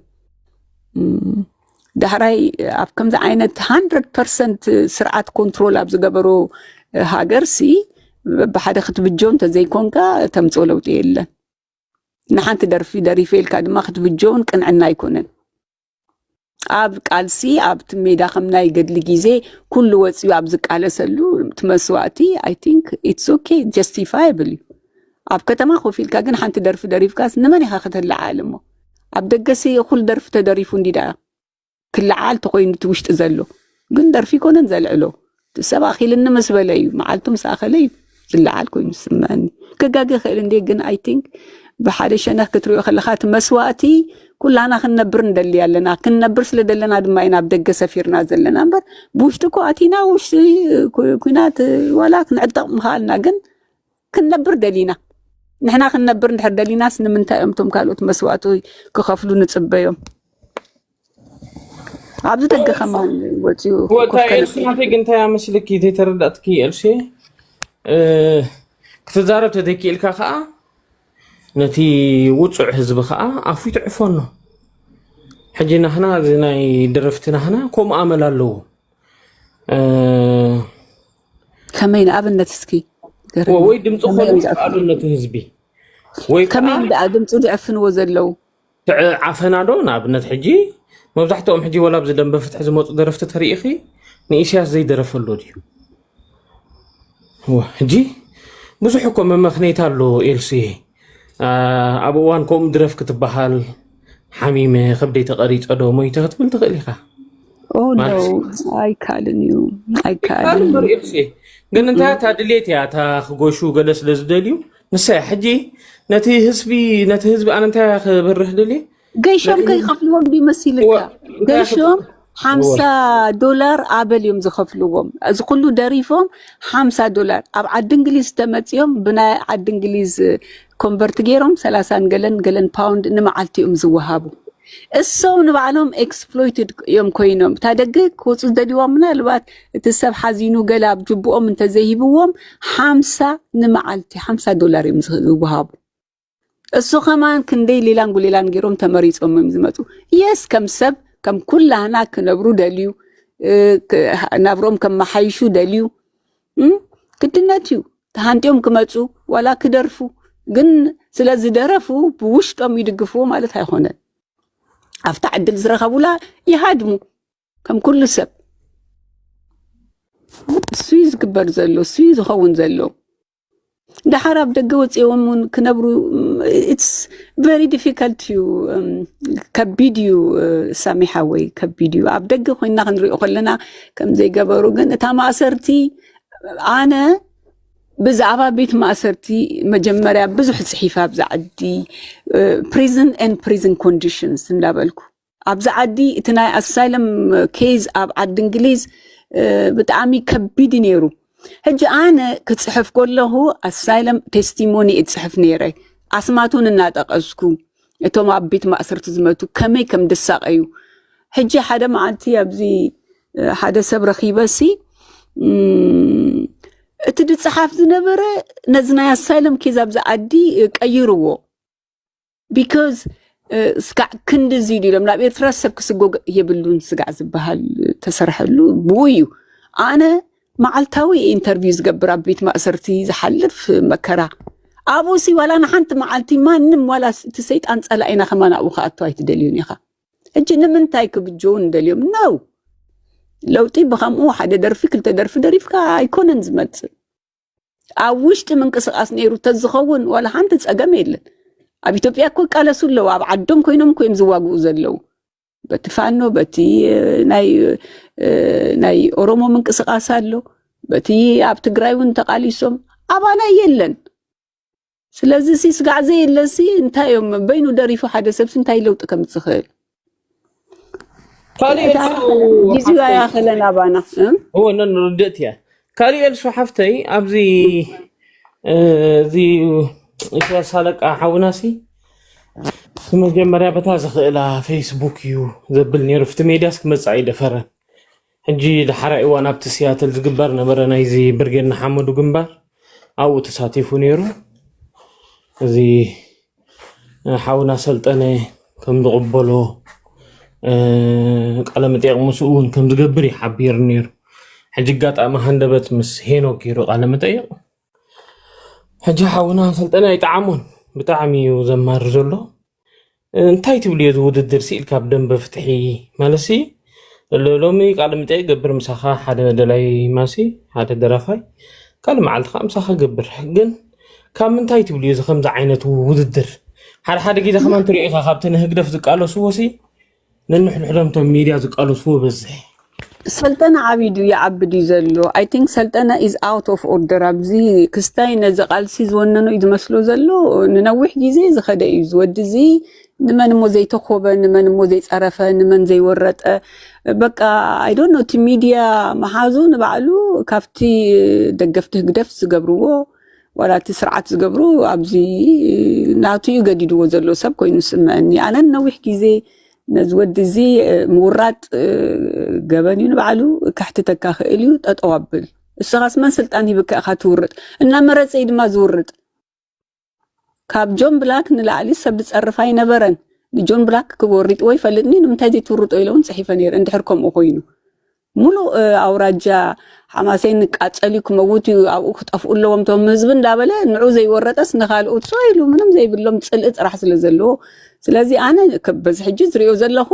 ዳሕራይ ኣብ ከምዚ ዓይነት 100% ስርዓት ኮንትሮል ኣብ ዝገበሮ ሃገር ሲ በብሓደ ክትብጆን ተዘይኮንካ ተምፅኦ ለውጢ የለን ንሓንቲ ደሪፈ ኢልካ ድማ ክትብጆን ቅንዕና ኣይኮነን ኣብ ቃልሲ ኣብ ሜዳ ከም ናይ ገድሊ ጊዜ ኩሉ ወፅዩ ኣብ ዝቃለሰሉ ትመስዋእቲ I think it's okay justifiable ኣብ ከተማ ኮፍ ኢልካ ግን ሓንቲ ደሪፍካስ ንመን ኢኻ ክትለዓል እሞ ኣብ ደገሲ ኩሉ ደርፊ ተደሪፉ እንዲዳ ክለዓል ተኮይኑ ትውሽጢ ዘሎ ግን ደርፊ ኮነን ዘልዕሎ ሰብ ኣኺልኒ ምስ በለ እዩ መዓልቱ ምስ ኣኸለ እዩ ዝለዓል ኮይኑ ስምዐኒ ከጋገ ክእል እንዴ ግን I think ብሓደ ሸነኽ ክትሪኦ ከለኻ እቲ መስዋእቲ ኩላና ክንነብር እንደሊ ኣለና ክንነብር ስለ ደለና ድማ ኢና ኣብ ደገ ሰፊርና ዘለና እምበር ብውሽጢ እኮ ኣቲና ውሽጢ ኩናት ዋላ ክንዕጠቕ ምኽኣልና ግን ክንነብር ደሊና ንሕና ክንነብር እንድሕር ደሊናስ ንምንታይ እዮም እቶም ካልኦት መስዋእቲ ክኸፍሉ ንፅበዮም ኣብዚ ደገ ከማን ወፅዩ ናተይ ግን እንታይ መስልኪ ዘይተረዳእትኪ ኤልሲ ክትዛረብ ተደኪኢልካ ከዓ نتي وصع حزب خا عفو يتعفونه حجينا هنا زيناي درفتنا هنا كوم عمل له كمين أبنت سكي وي دمصو خلص أبنت حزبي وي كمين بقى دمصو ضعفن وزلو عفنا دون أبنت حجي مبزحتهم حجي ولا بزدن بفتح زموت درفت تاريخي نيشاس زي درفلو ديو هو حجي بزحكم مخنيت له إلسي أبوانكم درف كتبحال حميمة خبدي تقريت أدو ميتة تقول تغليها Oh no, I can't you. I can't. قلنا انت تادليت يا تا خغوشو جلس لزدليو نسا حجي نتي حسبي انا انت خبره دلي قيشهم كي يخفلوهم بيمثلك قيشهم $50 قبل يوم زخفلوهم از كله دريفهم $50 اب عد انجليز تمتيهم بنا عد انجليز كونفرت غيرهم 30 جلن باوند نمعلتيهم زوهابو السو نبعلهم exploited يوم كوينهم تادقك وصل دليوهم منالبات تسب حزينو قلاب جبوهم انت زيبوهم $50 يوم زوهابو السو كمان كندي ليلان غيرهم تمريصهم يمزمتو يس كم سب كم كل هناك نبرو دليو نبروم كم محيشو دليو كدناتيو تهانتيهم كمتو ولا كدرفو ግን ስለዚህ ደረፉ በውሽጦም ይድግፉ ማለት አይሆነን አፍታ ዕድል ዝረኸቡላ ይሃድሙ ከም ኩሉ ሰብ እሱ ይዝግበር ዘሎ እሱ ይዝኸውን ዘሎ دحراب دقة وتيومون كنبرو it's very difficult to كبيديو سامحة وي كبيديو عب دقة خوينا خنريو خلنا كم زي قبرو قلنا تاما أسرتي أنا بزعبا بيت ما أسرتي مجمرة بزح صحيفة بزعدي prison and prison conditions نلابلكو أبزعدي اتناي asylum case عد إنجليز بتعامي كبيدي نيرو هجي أنا كتصحف كله asylum testimony اتصحف نيري أسمعتون الناتق أسكو اتوم عبيت ما أسرت زمتو كمي كم دساق أيو هجي حدا معتي أبزي حدا سب رخيبسي اتدي تصحف زنبرة نزنا asylum كيز أبزي عدي كأيروو because سكع كند زيدي لما بيترسب كسجوج يبلون سكع زبهال تسرحلو بويو أنا معلتاوي انترفيوز قبر بيت ما أسرتي زحلف مكرا أبوسي ولا نحنت معلتي ما نم ولا تسيت أنت ألا أنا خمان أبوخا أتواي تدليون يخا هجي نمن تايك بجون دليوم نو لو طيب خمو حدا درفك التدرف دريفك يكون انزمت أوشت من قصقاس نيرو تزخون ولا حنت تسأقاميلن أبي توبيا كو قالسو لو أب عدوم كوينوم كوين زواقو زلو بتفانو بتي ناي أورومو من قصقاسالو بتي أب تقرايون تقاليسوم أبانا يلن سلازي سي سقع زي اللسي انتا يوم بينو داريفو حدا سبس انتا يلو تكم تسخيل جيزيو يا خلنا أبانا هو نن ردت يا كاري ألسو حفتي أبزي زي إيش سالك أحاوناسي ثم جمرة بتازخ إلى فيسبوك يو زبلني رفت ميداسك مصعيدة فرن هجي لحرق وانا بتسياتل زقبر نبرنا يزي برجرنا حمد وجنبر أو تساتيفو نيرو زي حاونا سلطنة كم تقبلو قلم تيق مسؤول كم تقبري حبير نيرو هجي قات أما هندبت مس هينو كيرو قلم تيق هجي حاونا سلطنة يتعامون بتعمي وزمار زلو انتاي تبلي وددر سيل كاب دم بفتحي مالسي لومي قال متى قبر مسخه حدا دلاي ماسي حدا درافاي قال معلت خمسه قبر حقن كم انتاي تبلي خمسه عينت وددر حدا كده كمان تريخه خابتنه هقدف زقالو سوسي ننحلحلمتو ميديا زقالو سو بزح سلطنة عبيدو يعبدو زلو I think سلطنة is out of order أبزي كستاين زقال سيزوننو يدمسلو زلو ننوح جيزي زخدا يزود زي نمن مو زي تخوبة نمن مو زي تعرفة نمن زي ورط بقى I don't know تي ميديا محازو نبعلو كافتي دقفته قدف زقبروه ولا تسرعت زقبروه أبزي نعطي يقددو زلو سب كوين سمعني أنا ننوح جيزي نزود زي مورات جبانين بعلو كحت تكاخيليو تتوابل الشخص ما سلطاني بك أخات ورد إنما مرت سيد ما زورد ካብ ጆን ብላክ ንላዕሊ ሰብ ዝፀርፍ ኣይነበረን ንጆን ብላክ ክቦሪጥ ወይ ፈልጥኒ ንምንታይ ዘይትውርጦ ኢሎም ፅሒፈ ነይረ እንድሕር ከምኡ ኮይኑ ሙሉእ ኣውራጃ ሓማሰይ ንቃፀሊ ክመውት እዩ ኣብኡ ክጠፍኡ ኣለዎም ቶም ህዝቢ እንዳበለ ንዑ ዘይወረጠስ ንኻልኦት ኢሉ ምንም ዘይብሎም ፅልኢ ጥራሕ ስለ ዘለዎ ስለዚ ኣነ በዚ ሕጂ ዝሪኦ ዘለኹ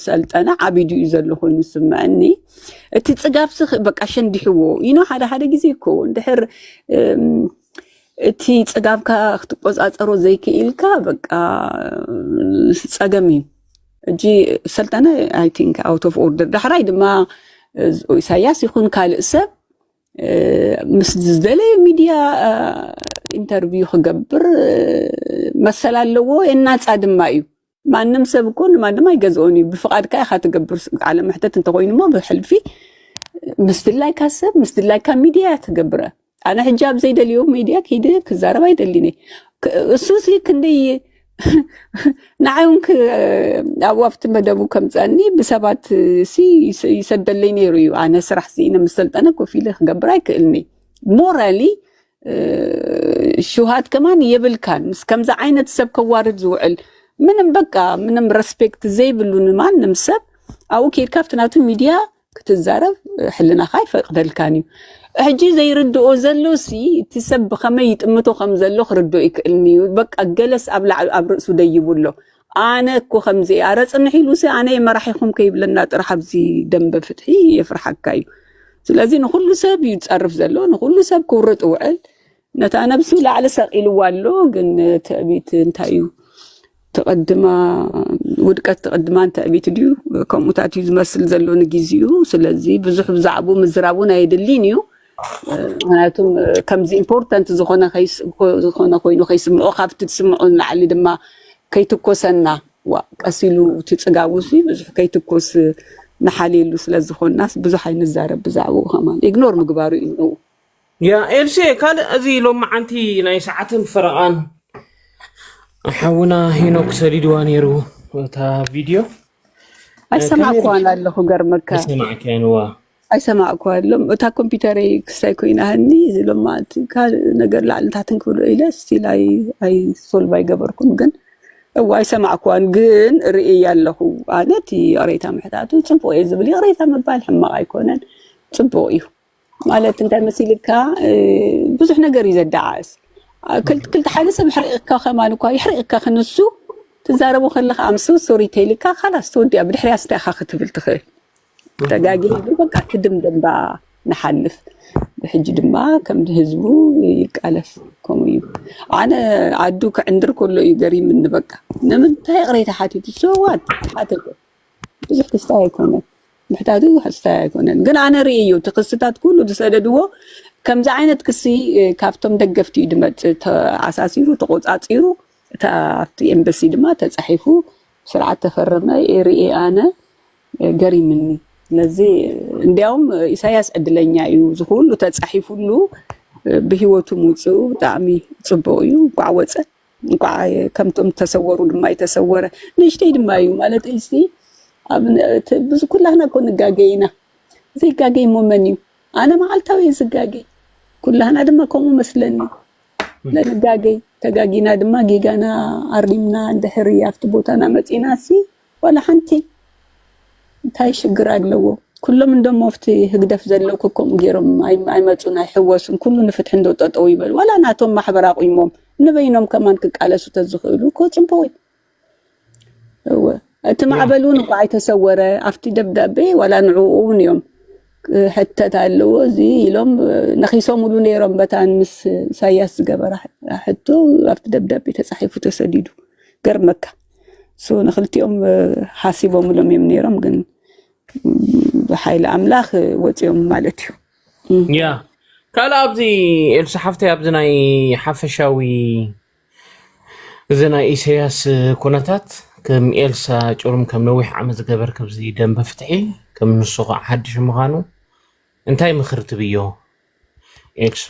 ሰልጠነ ዓቢዱ እዩ ዘሎ ኮይኑ ይስምዐኒ እቲ ፅጋብሲ በቃ ሸንዲሕዎ ኢኖ ሓደ ግዜ እኮ እንድሕር እቲ ፅጋብካ ክትቆፃፀሮ ዘይክኢልካ በቃ ፀገም እዩ እጂ ሰልጠነ ኣይ ቲንክ ኣውት ኦፍ ኦርደር ዳሕራይ ድማ ኢሳያስ ይኹን ካልእ ሰብ ምስ ዝደለየ ሚድያ ኢንተርቪው ክገብር መሰል ኣለዎ የናፃ ድማ እዩ ማንም ሰብ እኮ ንማንም ኣይገዝኦን እዩ ብፍቓድካ ኢኻ ትገብር ቃለ መሕተት እንተኮይኑ ሞ ብሕልፊ ምስ ድላይካ ሰብ ምስ ድላይካ ሚድያ ትገብረ ኣነ ሕጂ ኣብ ዘይደልዮ ሚድያ ከይደ ክዛረብ ኣይደሊኒ እሱሲ ክንደይ ንዓይውን ኣብ ኣብቲ መደቡ ከምፀኒ ብሰባት ይሰደለይ ነይሩ እዩ ኣነ ስራሕ ኢነ ምስ ሰልጠነ ኮፍ ኢለ ክገብር ኣይክእልኒ ሞራሊ ሹሃት ከማን የብልካን ምስ ከምዚ ዓይነት ሰብ ከዋርድ ዝውዕል ምንም በቃ ምንም ሬስፔክት ዘይብሉ ንማንም ሰብ ኣብኡ ከይድካ ኣብቲ ናቱ ሚድያ ክትዛረብ ሕልናኻ ይፈቅደልካን እዩ ሕጂ ዘይርድኦ ዘሎሲ እቲ ሰብ ብኸመይ ይጥምቶ ከም ዘሎ ክርድኦ ይክእልኒ እዩ በቃ ገለስ ኣብ ርእሱ ደይብሎ ኣነ እኮ ከምዚ ኣረ ፅንሕ ኢሉሲ ኣነ የመራሒኹም ከይብለና ጥራሕ ኣብዚ ደንበ ፍትሒ የፍርሓካ እዩ ስለዚ ንኩሉ ሰብ እዩ ዝፀርፍ ዘሎ ንኩሉ ሰብ ክውርጥ ውዕል ነታ ነብሱ ላዕሊ ሰቂልዋ ኣሎ ግን ትዕቢት እንታይ እዩ ተቀድማ ውድቀት ተቀድማ ትዕቢት ድዩ ከምኡታት እዩ ዝመስል ዘሎ ንግዚኡ ስለዚ ብዙሕ ብዛዕቡ ምዝራቡን ኣይድሊን እዩ ምክንያቱም ከምዚ ኢምፖርታንት ዝኾነ ኮይኑ ከይስምዖ ካብቲ ትስምዖ ንላዕሊ ድማ ከይትኮሰና ቀሲሉ ትፅጋቡሲ ብዙሕ ከይትኮስ ንሓልየሉ ስለዝኾናስ ብዙሕ ኣይንዛረብ ብዛዕቡ ከማን ኢግኖር ምግባሩ እዩ ያ ኤልሴ ካልእ እዚ ሎም መዓንቲ ናይ ሰዓትን ፍረቓን ሓውና ሄኖክ ሰዲድዋ ነይሩ እታ ቪድዮ ኣይሰማዕኳን ኣለኹ ገርመካ ኣይሰማዕክያንዋ ኣይሰማዕኳሎም እታ ኮምፒውተረይ ክስታይ ኮይናህኒ ሎማ ካልእ ነገር ላዕልታትን ክብሎ ኢለ ስቲል ኣይ ሶልቭ ኣይገበርኩም ግን እዋ ኣይሰማዕኳን ግን ርኢ ኣለኹ ኣነ እቲ ቅሬታ ምሕታቱ ፅቡቅ እየ ዝብል ቅሬታ ምባል ሕማቕ ኣይኮነን ፅቡቅ እዩ ማለት እንታይ መሲልካ ብዙሕ ነገር እዩ ዘዳዓስ ክልተ ሓደ ሰብ ሕሪቕካ ከማን እኳ ይሕሪቕካ ክንሱ ትዛረቡ ከለካ ኣምሶ ሶሪ ተይልካ خلاص ተወዲያ ብድሕሪያ ስታይኻ ክትብል ትኽእል ተጋጊሉ በቃ ትድምደምባ ንሓልፍ ብሕጂ ድማ ከምቲ ህዝቡ ይቃለስ ከምኡ እዩ ኣነ ዓዱ ክዕንድር ከሎ እዩ ገሪም ንበቃ ንምንታይ ቅሬታ ሓቲቱ ሰዋት ሓተተ ብዙሕ ክስታይ ኣይኮነን ምሕታቱ ክስታይ ኣይኮነን ግን ኣነ ርእዮ እቲ ክስታት ኩሉ ዝሰደድዎ ከምዚ ዓይነት ክሲ ካብቶም ደገፍቲ እዩ ድመፅእ ተዓሳሲሩ ተቆፃፂሩ ኣብቲ ኤምበሲ ድማ ተፃሒፉ ስርዓት ተፈረመ ርኢ ኣነ ገሪምኒ ስለዚ እንዲያውም ኢሳያስ ዕድለኛ እዩ ዝኩሉ ተፃሒፉሉ ብሂወቱ ምውፅኡ ብጣዕሚ ፅቡቅ እዩ እንኳዕ ወፀ እንኳዕ ከምቶም ተሰወሩ ድማ የተሰወረ ንእሽተይ ድማ እዩ ማለት እዚ ብዙ ኩላህና እኮ ንጋገይና ዘይጋገይ ሞመን እዩ ኣነ መዓልታዊ ዝጋገይ ኩላህና ድማ ከምኡ መስለኒ ለንጋገይ ተጋጊና ድማ ጌጋና ኣሪምና እንድሕር ኣብቲ ቦታና መፂናሲ ወላ ሓንቲ እንታይ ሽግር ኣለዎ ኩሎም እንደሞ ኣብቲ ህግደፍ ዘለዎ ከምኡ ገይሮም ኣይመፁን ኣይሕወሱን ኩሉ ንፍትሒ እንደጠጠው ይበሉ ወላ ናቶም ማሕበር ኣቁሞም ንበይኖም ከማን ክቃለሱ ተዝኽእሉ እኮ ፅቡቅ እዩ እቲ ማዕበሉን እኳ ኣይተሰወረ ኣብቲ ደብዳቤ ወላ ንዕኡ እውን እዮም ሕተት ኣለዎ እዚ ኢሎም ነኺሶምሉ ነይሮም በታን ምስ ኢሳያስ ዝገበረ ሕቶ ኣብቲ ደብዳቤ ተፃሒፉ ተሰዲዱ ገርመካ ንክልቲኦም ሓሲቦምሎም እዮም ነይሮም ግን ብሓይሊ ኣምላኽ ወፂኦም ማለት እዩ ያ ካልእ ኣብዚ ኤልሳ ሓፍተይ ኣብዚ ናይ ሓፈሻዊ እዚ ናይ ኢሳያስ ኩነታት ከም ኤልሳ ጭሩም ከም ነዊሕ ዓመት ዝገበር ከብዚ ደንበ ፍትሒ ከም ንሱ ከዓ ሓድሽ ምዃኑ እንታይ ምክር ትብዮ ኤክሱ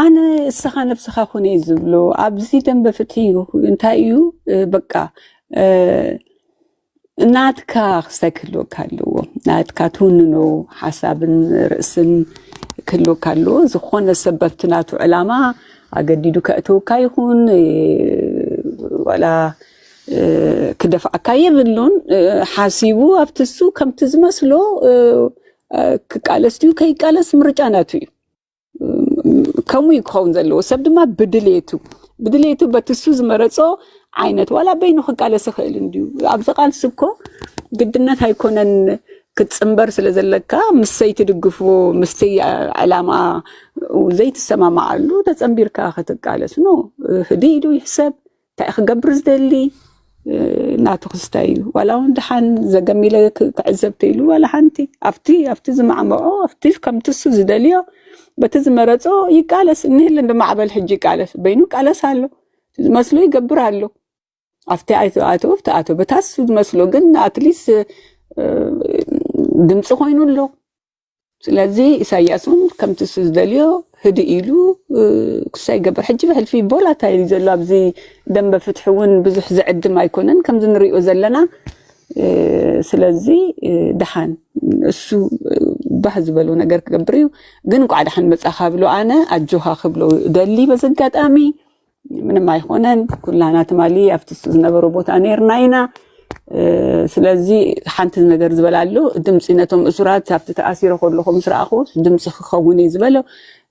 ኣነ እስኻ ነብስኻ ኮነ ዝብሎ ኣብዚ ደንበ ፍትሒ እንታይ እዩ በቃ ናትካ ክስታይ ክህልወካ ኣለዎ ናትካ ትውንኖ ሓሳብን ርእስን ክህልወካ ኣለዎ ዝኾነ ሰብ በቲ ናቱ ዕላማ أجددو كأتوكا يكون ولا كدفع كايبلون حاسيبو أفتسو كم تزمسلو كالستيو كي كالس مرجاناتو كم يكون زلو سبد ما بدليتو بتسو زمرصو عينت ولا بينو كالس خيل انديو أبزقال سبكو قدنات هيكونن كتصنبر ስለዘለካ مسي تدقفو مسي علامة وزيت السما معلو تصنبيركا ختقالس نو هديدو يحسب تاخ قبرز دلي ناتو خستايو ولا وندحن زقميله كعزبتيلو ولا حنتي افتي زمعمعو افتي كم تسو زدليو بتزمرصو يقالس نهل እንደማዕበል ሕጂ ቃለስ በይኑ ቃለስ አለ መስሎ ይገብራሉ አፍቲ አይቶ በታስ መስሎ ግን አትሊስ ድምጽ ሆይኑሎ ስለዚህ ኢሳያስን ከምትስ ዝደልዮ ህዲ ኢሉ ክሳይ ገበር ሕጂ በህልፊ ቦላ ታይሪ ዘሎ ኣብዚ ደንበ ፍትሕውን ብዙሕ ዝዕድም ኣይኮነን ከም ዝንሪኦ ዘለና ስለዚህ ደሓን እሱ ባህ ዝበሎ ነገር ክገብር እዩ ግን ቋ ደሓን መጻኻ ብሎ ኣነ ኣጆኻ ክብሎ ደሊ በዘጋጣሚ ምንም ኣይኮነን ኩላና ተማሊ ኣብቲ ዝነበሩ ቦታ ነርና ኢና ስለዚህ ሓንቲ ነገር ዝበላሉ ድምጽ ነቶም እሱራት ኣብቲ ተኣሲሮ ከለኹም ስራኹ ድምጽ ክኸውን ዝበሎ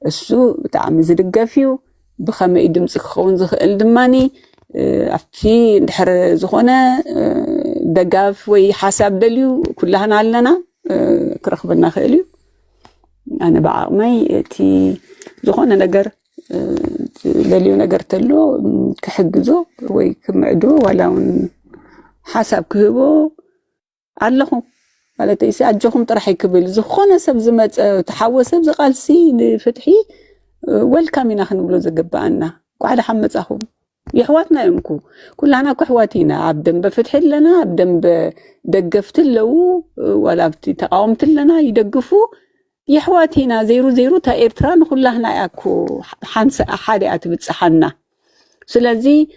እሱ ብጣዕሚ ዝድገፍዩ ብኸመይ ድምጽ ክኸውን ዝኽእል ድማኒ ኣብቲ ድሕረ ዝኾነ ደጋፍ ወይ ሓሳብ ደልዩ ኩላህና ኣለና ክረኽበና ክእል እዩ ኣነ ብዓቕመይ እቲ ዝኾነ ነገር ደልዩ ነገር ተሎ ክሕግዞ ወይ ክምዕዶ ወላውን حسب كهبو علىهم على تيسي أجهم طرحي كبل زخونة سب زمت تحوس سب زقال سي لفتحي والكامينا خنقولو زقبانا وعلى حمد أخوهم يحواتنا يمكو كلنا كحواتينا عبدا بفتح لنا عبدا بدقفت له ولا تقاومت لنا يدقفو يحواتينا زيرو تا إيرتران كلنا ياكو حنس أحادي بتصحنا سلازي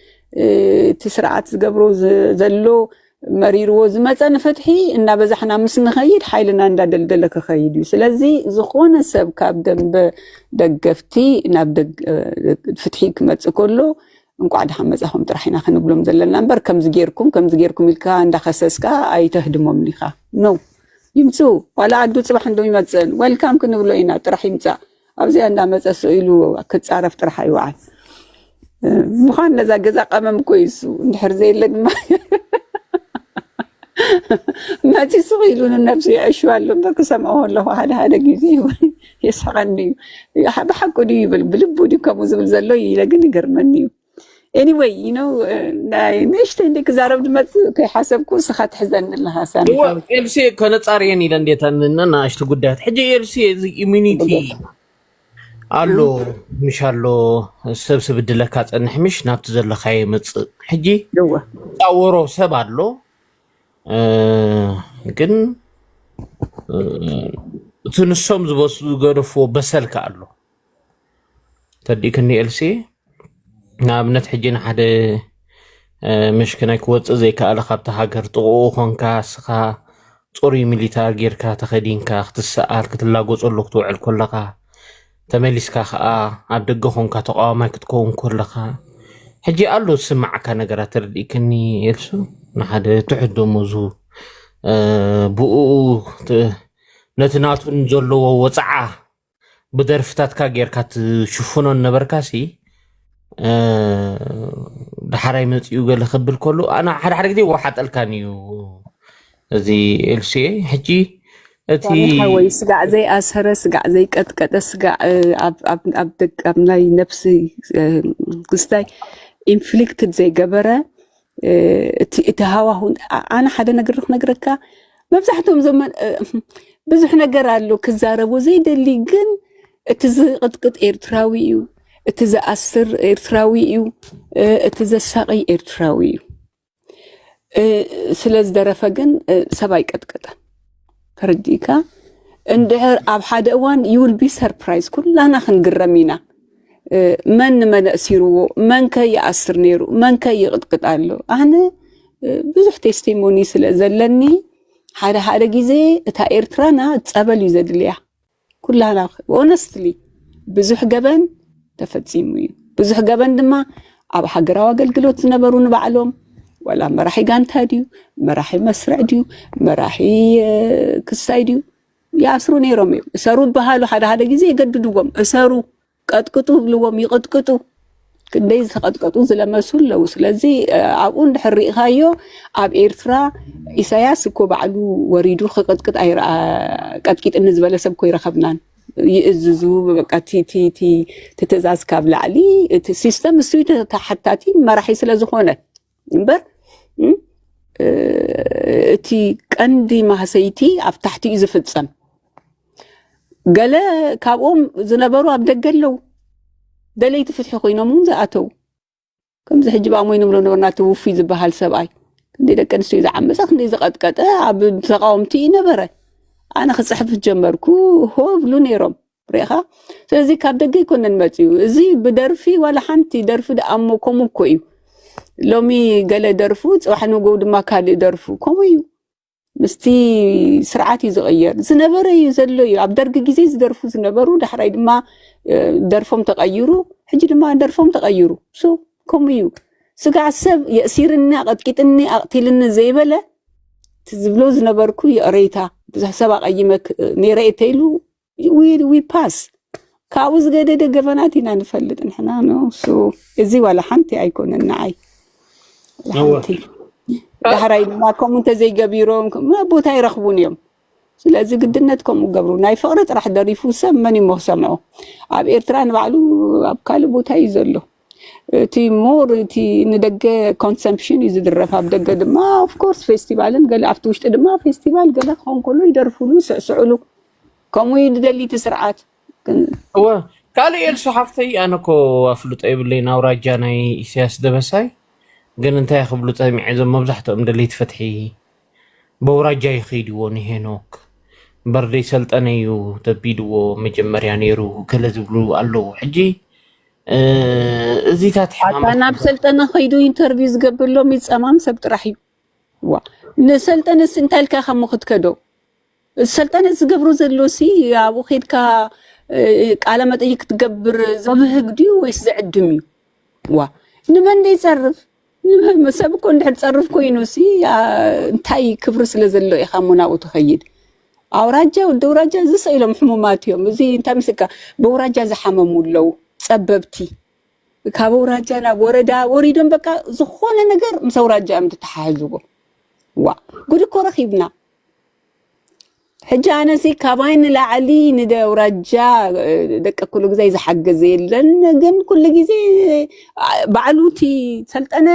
تسرعت زقبرو زلو مريرو زمتان فتحي إنا بزحنا مسنخيد حيلنا ندلدلك خيدي سلازي زخونة سب كابدن بدقفتي نابدق فتحي كمتس كله نقعد حمزهم ترحينا خنقولهم زلنا نبر كم زجيركم الكا عند خسسكا أي تهدموا منيخا نو يمسو ولا عدو صباح عندهم يمتسن والكام كنقولوا إنا ترحي متسا أبزي عندنا متسئلو كتعرف ترحي وعي مخان نزا جزا قمم كويسو نحر زي لك ما تسويلون النفس يعيشوا لهم ذاك سمعوه الله هذا جزي يسحقني بحكوا دي بلبو دي كم زبل زلو يلاقني قرمني anyway you know نيش تندك زارب دمت كي حسب كوس خات حزن لها سامي هو إلسي كانت صاريني لنديت أننا أشتو قدات حاجة إلسي زي immunity አሎ ምሻሎ ሰብስብ ድለካት እንሕምሽ ናብት ዘለኻይ መጽ ሕጂ ጣወሮ ሰብ አሎ ግን ትንሶም ዝበስሉ ገርፎ በሰልካ አሎ ተዲክኒ ኤልሲ ናብነት ሕጂ ንሓደ ምሽክናይ ክወጽእ ዘይከኣለ ካብታ ሃገር ጥቑ ኾንካ ስኻ ጾሪ ሚሊታር ጌርካ ተኸዲንካ ክትሰኣል ክትላጎጸሉ ክትውዕል ኮለኻ تمليسكا عبد الجهون كتقام ما كتكون كلها حجي قالوا سمع كان جرات ردي كني يلسو نحد تحدو موزو بو نتناتو نزلو ووصعه بدرفتات كاغير كات شوفونو نبركاسي دحراي متيو قال خبل كله انا حد دي واحد الكانيو زي السي حجي اتي حوي سقع زي اسهر سقع زي قطقط سقع اب لاي نفسي قستاي انفليكتد زي جبره اتهاوهون انا حدا نغركا مبزحتهم زمان بزح ነገር አለው ከዛረቡ زي دلي ግን اتز قطقط ኤርትራዊዩ اتز اسر ኤርትራዊዩ اتز ሳقي ኤርትራዊዩ ስለዚ ደረፈ ግን ሰባይ ቀጥቀጠ فرديكا اندهر اب حد اوان you will be surprised كلنا خنقرمينا من اسيرو من كي يأسر نيرو من كي يقطقط له انا بزح تستيموني سلازلني حدا جيزي تا ايرترانا تصابل يزدليا كلنا honestly بزح جبن تفتصيمو ብዙሕ ገበን ድማ ኣብ ሃገራዊ ኣገልግሎት ዝነበሩ ንባዕሎም ወላ መራሒ ጋንታ ድዩ መራሒ መስርዕ ድዩ መራሒ ክሳይ ድዩ ያስሩ ነይሮም እዮም እሰሩ በሃሉ ሓደ ግዜ ይገድድዎም እሰሩ ቀጥቅጡ ብልዎም ይቅጥቅጡ ክንደይ ዝተቀጥቀጡ ዝለመሱ ኣለው ስለዚ ኣብኡ እንድሕር ሪኢኻዮ ኣብ ኤርትራ ኢሳያስ እኮ ባዕሉ ወሪዱ ክቅጥቅጥ ቀጥቂጥኒ ዝበለ ሰብ እኮ ይረኸብናን ይእዝዙ በቃ ቲ ትእዛዝ ካብ ላዕሊ እቲ ሲስተም እሱ ተሓታቲ መራሒ ስለ ዝኾነ እምበር እቲ ቀንዲ ማህሰይቲ ኣብ ታሕቲ እዩ ዝፍፀም ገለ ካብኦም ዝነበሩ ኣብ ደገ ኣለው ደለይቲ ፍትሒ ኮይኖም እውን ዝኣተው ከምዚ ሕጂ ብኣሞይኑ ብሎ ነበርና ትውፊ ዝበሃል ሰብኣይ ክንደይ ደቂ ኣንስትዮ ዝዓመፀ ክንደይ ዝቐጥቀጠ ኣብ ተቃወምቲ ነበረ ኣነ ክፅሕፍ ጀመርኩ ሆ ብሉ ነይሮም ሪኢኻ ስለዚ ካብ ደገ ይኮነን መፅዩ እዚ ብደርፊ ዋላ ሓንቲ ደርፊ ደኣሞኮም እኮ እዩ ሎሚ ገለ ደርፉ ፅባሕ ንጎው ድማ ካልእ ደርፉ ከምኡ እዩ ምስቲ ስርዓት እዩ ዝቕየር ዝነበረ እዩ ዘሎ እዩ ኣብ ደርጊ ግዜ ዝደርፉ ዝነበሩ ዳሕራይ ድማ ደርፎም ተቐይሩ ሕጂ ድማ ደርፎም ተቐይሩ ሶ ከምኡ እዩ ስጋዕ ሰብ የእሲርኒ ኣቐጥቂጥኒ ኣቕቲልኒ ዘይበለ ትዝብሎ ዝነበርኩ የቕሬታ ብዙሕ ሰብ ኣቐይመክ ነይረ እተኢሉ ዊ ፓስ ካብኡ ዝገደደ ገበናት ኢና ንፈልጥ ንሕና ኖ እዚ ዋላ ሓንቲ ኣይኮነን ንዓይ ሓንቲ ዳሕራይ ድማ ከምኡ እንተዘይገቢሮም ቦታ ይረኽቡን እዮም ስለዚ ግድነት ከምኡ ገብሩ ናይ ፍቅሪ ጥራሕ ደሪፉ ሰብ መን እሞ ክሰምዖ ኣብ ኤርትራ ንባዕሉ ኣብ ካልእ ቦታ እዩ ዘሎ እቲ ሞር እቲ ንደገ ኮንሰምፕሽን እዩ ዝድረፍ ኣብ ደገ ድማ ኦፍኮርስ ፌስቲቫልን ገለ ኣብቲ ውሽጢ ድማ ፌስቲቫል ገለ ክኸውን ከሎ ይደርፍሉ ይስዕስዕሉ ከምኡ እዩ ዝደሊ እቲ ስርዓት ካልእ ኤልሱ ሓፍተይ ኣነ ኮ ኣፍልጦ የብለይ ናውራጃ ናይ ኢሳያስ ደበሳይ ግን እንታይ ክብሉ ጠሚዐ ዞም መብዛሕትኦም ደለይቲ ፍትሒ በውራጃ ይኸይድዎ ንሄኖክ በርደይ ሰልጠነ እዩ ተቢድዎ መጀመርያ ነይሩ ገለ ዝብሉ ኣለዉ ሕጂ እዚታት ሓታ ናብ ሰልጠነ ኸይዱ ኢንተርቪው ዝገብርሎም ይፀማም ሰብ ጥራሕ እዩ ዋ ንሰልጠነስ እንታይ ኢልካ ከም ክትከዶ ሰልጠነ ዝገብሩ ዘሎሲ ኣብኡ ኸይድካ ቃለ መጠይቅ ክትገብር ዘብህግ ድዩ ወይስ ዘዕድም እዩ ዋ ንመን ይፀርፍ ሰብ እኮ እንድሕር ፀርፍ ኮይኑሲ እንታይ ክብሪ ስለ ዘሎ ኢኻ ሙናኡ ትኸይድ ኣውራጃ ወዲ ኣውራጃ ዝሰኢሎም ሕሙማት እዮም እዚ እንታይ ምስካ በውራጃ ዝሓመሙ ኣለው ፀበብቲ ካብ ኣውራጃ ናብ ወረዳ ወሪዶም በቃ ዝኾነ ነገር ምስ ኣውራጃ እዮም ትተሓሕዝዎ ዋ ጉድ እኮ ረኺብና ሕጂ ኣነሲ ካባይ ንላዕሊ ንደውራጃ ደቂ ኩሉ ግዜ ዝሓገዘ የለን ግን ኩሉ ግዜ ባዕሉ እቲ ሰልጠነ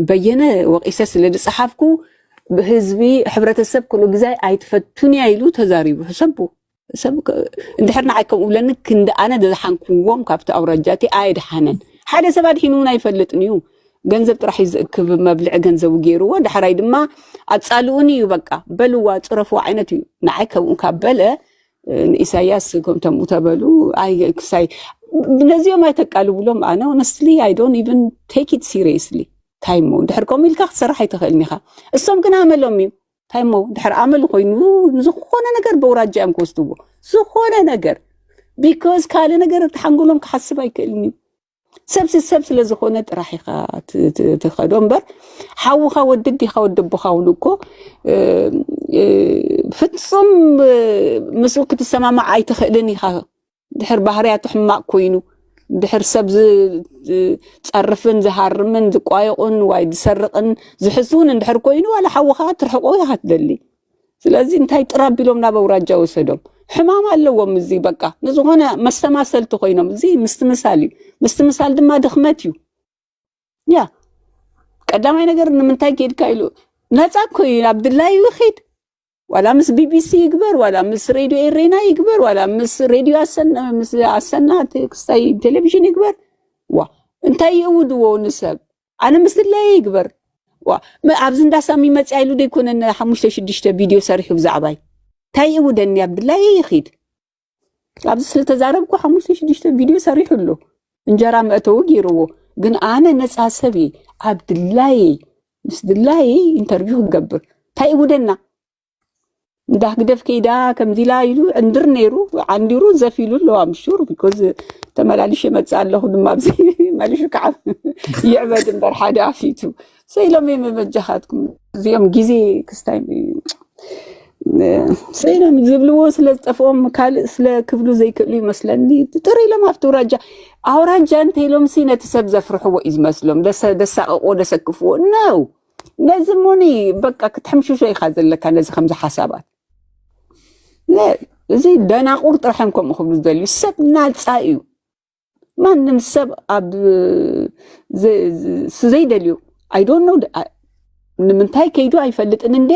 በየነ ወቂሰ ስለ ዝፀሓፍኩ ብህዝቢ ሕብረተሰብ ኩሉ ግዜ ኣይትፈቱን ኢሉ ተዛሪቡ ሰብ እንድሕር ንዓይ ከምኡ ብለኒ ክንዲ ኣነ ዝሓንክዎም ካብቲ ኣውራጃቲ ኣይድሓነን ሓደ ሰብ ኣድሒኑን ኣይፈልጥን እዩ ገንዘብ ጥራሕ ዝእክብ መብልዕ ገንዘቡ ገይርዎ ዳሕራይ ድማ ኣፃልኡን እዩ በቃ በልዋ ፅረፍዎ ዓይነት እዩ ንዓይ ከምኡ ካብ በለ ንኢሳያስ ከምቶም ተበሉ ኣይ ክሳይ ነዚኦም ኣይተቃልብሎም ኣነ ሆነስትሊ ኣይ ዶንት ኢቨን ቴክ ኢት ሲሪየስሊ ታይሞ ድሕር ከምኡ ኢልካ ክትሰርሕ ኣይትኽእልኒ ኢኻ እሶም ግን ኣመሎም እዩ ታይሞ ድሕር ኣመል ኮይኑ ዝኾነ ነገር በውራጃ እዮም ክወስድዎ ዝኾነ ነገር ቢኮዝ ካልእ ነገር ተሓንግሎም ክሓስብ ኣይክእልኒ ሰብ ስለ ዝኾነ ጥራሕ ኢኻ ትኸዶ እምበር ሓውኻ ወድድ ኢኻ ወደቦኻ እውን እኮ ፍጹም ምስኡ ክትሰማማዕ ኣይትኽእልን ኢኻ ድሕር ባህርያቱ ሕማቕ ኮይኑ ድሕር ሰብ ዝፀርፍን ዝሃርምን ዝቋየቁን ወይ ዝሰርቕን ዝሕዝውን እንድሕር ኮይኑ ዋላ ሓውኻ ትርሕቆ ኢኻ ትደሊ ስለዚ እንታይ ጥራ ቢሎም ናብ ኣውራጃ ወሰዶም ሕማም ኣለዎም እዚ በቃ ንዝኾነ መስተማሰልቲ ኮይኖም እዚ ምስትምሳል እዩ ምስትምሳል ድማ ድኽመት እዩ ያ ቀዳማይ ነገር ንምንታይ ከይድካ ኢሉ ነፃ ኮይ ዓብድላይ ይኸይድ ዋላ ምስ ቢቢሲ ይግበር ዋላ ምስ ሬድዮ ኤሬና ይግበር ዋላ ምስ ሬድዮ ኣሰና ክስታይ ቴሌቪዥን ይግበር ዋ እንታይ ይእውድዎ ንሰብ ኣነ ምስ ድላይ ይግበር ዋ ኣብዚ እንዳሳሚ መፅያ ኢሉ ደይኮነን 5-6 ቪድዮ ሰሪሑ ብዛዕባይ እንታይ ይእውደኒ ዓብድላይ ይኸይድ ኣብዚ ስለተዛረብኩ 5-6 ቪድዮ ሰሪሑ ኣሎ እንጀራ መእተው ገይርዎ ግን ኣነ ነፃ ሰብ ዓብድላይ ምስ ድላይ ኢንተርቪው ክገብር እንታይ ይእውደና ده قدف كيدا كم دي لا يلو اندر نيرو عنديرو زفيلو لو ام شور بيكوز تملاليش يمصال له دما بزي ماليش كعب يعبد امبر حدا عفيتو سيلم يمجحاتكم زيوم غيزي كستايم سينا مزبلو سلطفوم كال سلا كفلو زي كلو يمسلني تري لما افتو راجا اوراجا انت لهم سينه تسب زفرحو از مسلم دس او دسكفو نو لازموني بقى كتحمشو شي خازلك انا زي خمسه حسابات لا زي دناقور طرحنكم خبز دلي سب نالصايو ما نمسب اب زي دليو I don't know منتاي كيدو አይፈልጥን እንዴ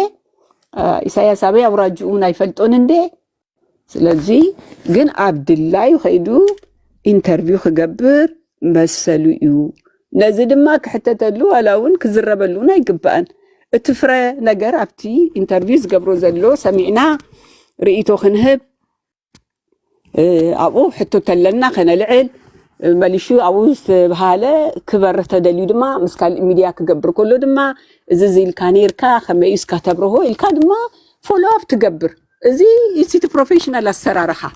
ኢሳያስ አበይ አውራጁን አይፈልጦን እንዴ ስለዚህ ግን አብዱላይ ኸይዱ ኢንተርቪው ክገብር መሰሉ እዩ ነዚ ድማ ክሕተተሉ አላውን ክዝረበሉና ይግባን እትፍረ ነገር ኣብቲ ኢንተርቪው ዝገብሮ ዘሎ ሰሚዕና ርኢቶ ክንህብ አቡ ሕቶተለና ከነልዕል ماليشو عاوز بحاله كبر تدليو دما مسكال ميديا كجبر كله دما زي الكانيركا خميس كاتبره الكا دما فولو اب تجبر زي يسيت بروفيشنال السرارحه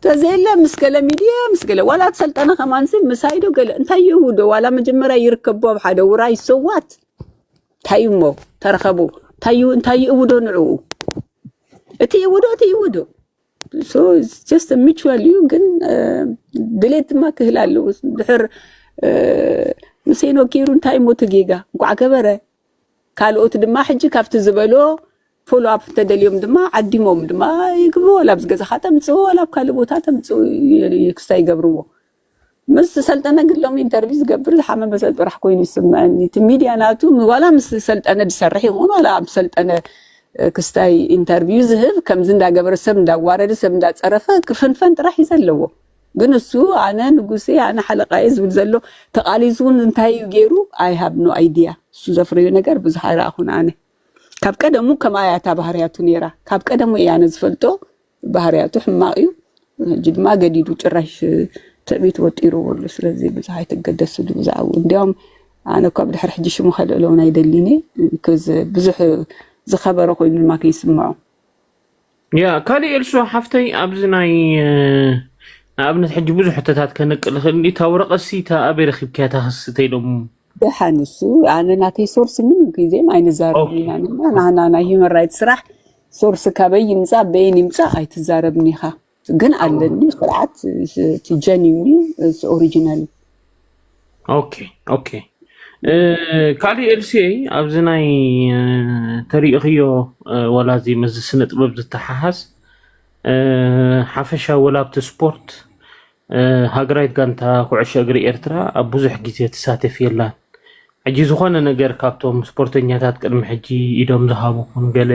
تزيلا مسكال ميديا مسكال ولا تسلطنا كمان سي مسايدو قال انت يهودو ولا مجمره يركبوا بحدا وراي سوات تايمو ترخبو تايو انت يهودو نعو اتي يهودو so it's just a mutual you can delete ما كهلالو دحر نسينو كيرون تايمو تجيجا قع كبره كالوت دما حجي كافت زبلو فولو اب تدليوم دما عديموم دما يقبو ولا بزغزا خاتمصو ولا بكالبوتا تمصو يكستا يقبرو مس سلطنا قلهم انترفيز قبر حمام بس راح كوين يسمعني تميديا ناتو ولا مس سلطنا بسرحي هون ولا بسلطنا كستاي انترفيو زهب كم زندا قبر سم دا وارد سم دا تصرفه كفنفن راح يزلو ግን እሱ አነ ንጉሴ አነ حلقه ይዝብል ዘሎ ተቃሊዙን እንታይ ገይሩ አይ ሃብ ኖ አይዲያ እሱ ዘፍረዩ ነገር ብዙሃራ አሁን አነ ካብ ቀደሙ ከማያታ ባህሪያቱ ነራ ካብ ቀደሙ ያነ ዝፈልጦ ባህሪያቱ ሕማቂዩ ጅድማ ገዲዱ ጭራሽ ተቤት ወጢሩ ወሉ ስለዚህ ብዙሃይ ተገደስሉ ብዙአው እንዲያውም አነ ካብ ድሕር ሕጂ ሽሙ ኸለለውና ይደሊኒ ከዝ ብዙሕ ዝኸበረ ኮይኑ ማከ ይስማው ያ ካሊ ኤልሱ ሓፍተይ ኣብዝናይ ኣብነት ሕጂ ብዙሕ ሕተታት ከነቅል ክልኒ ታወረቀሲ ታ ኣበይ ረኺብካ ታኸስተይሎም ደሓንሱ ኣነ ናተይ ሶርስ ምን ግዜም ኣይንዛረብና ናና ሂውመን ራይትስ ስራሕ ሶርስ ካበይ ይምፃ በይን ይምፃ ኣይትዛረብኒኻ ግን ኣለኒ ስርዓት ትጀኒኒ ኦሪጂናል ኦኬ ካሊ ኤልሲ ኣብዝናይ ተሪእኽዮ ወላዚ መዝ ስነ ጥበብ ዝተሓሓዝ ሓፈሻ ወላብቲ ስፖርት ሃገራዊት ጋንታ ኩዕሾ እግሪ ኤርትራ ኣብ ብዙሕ ግዜ ተሳተፍ የላን ሕጂ ዝኾነ ነገር ካብቶም ስፖርተኛታት ቅድሚ ሕጂ ኢዶም ዝሃቡኹን ገለ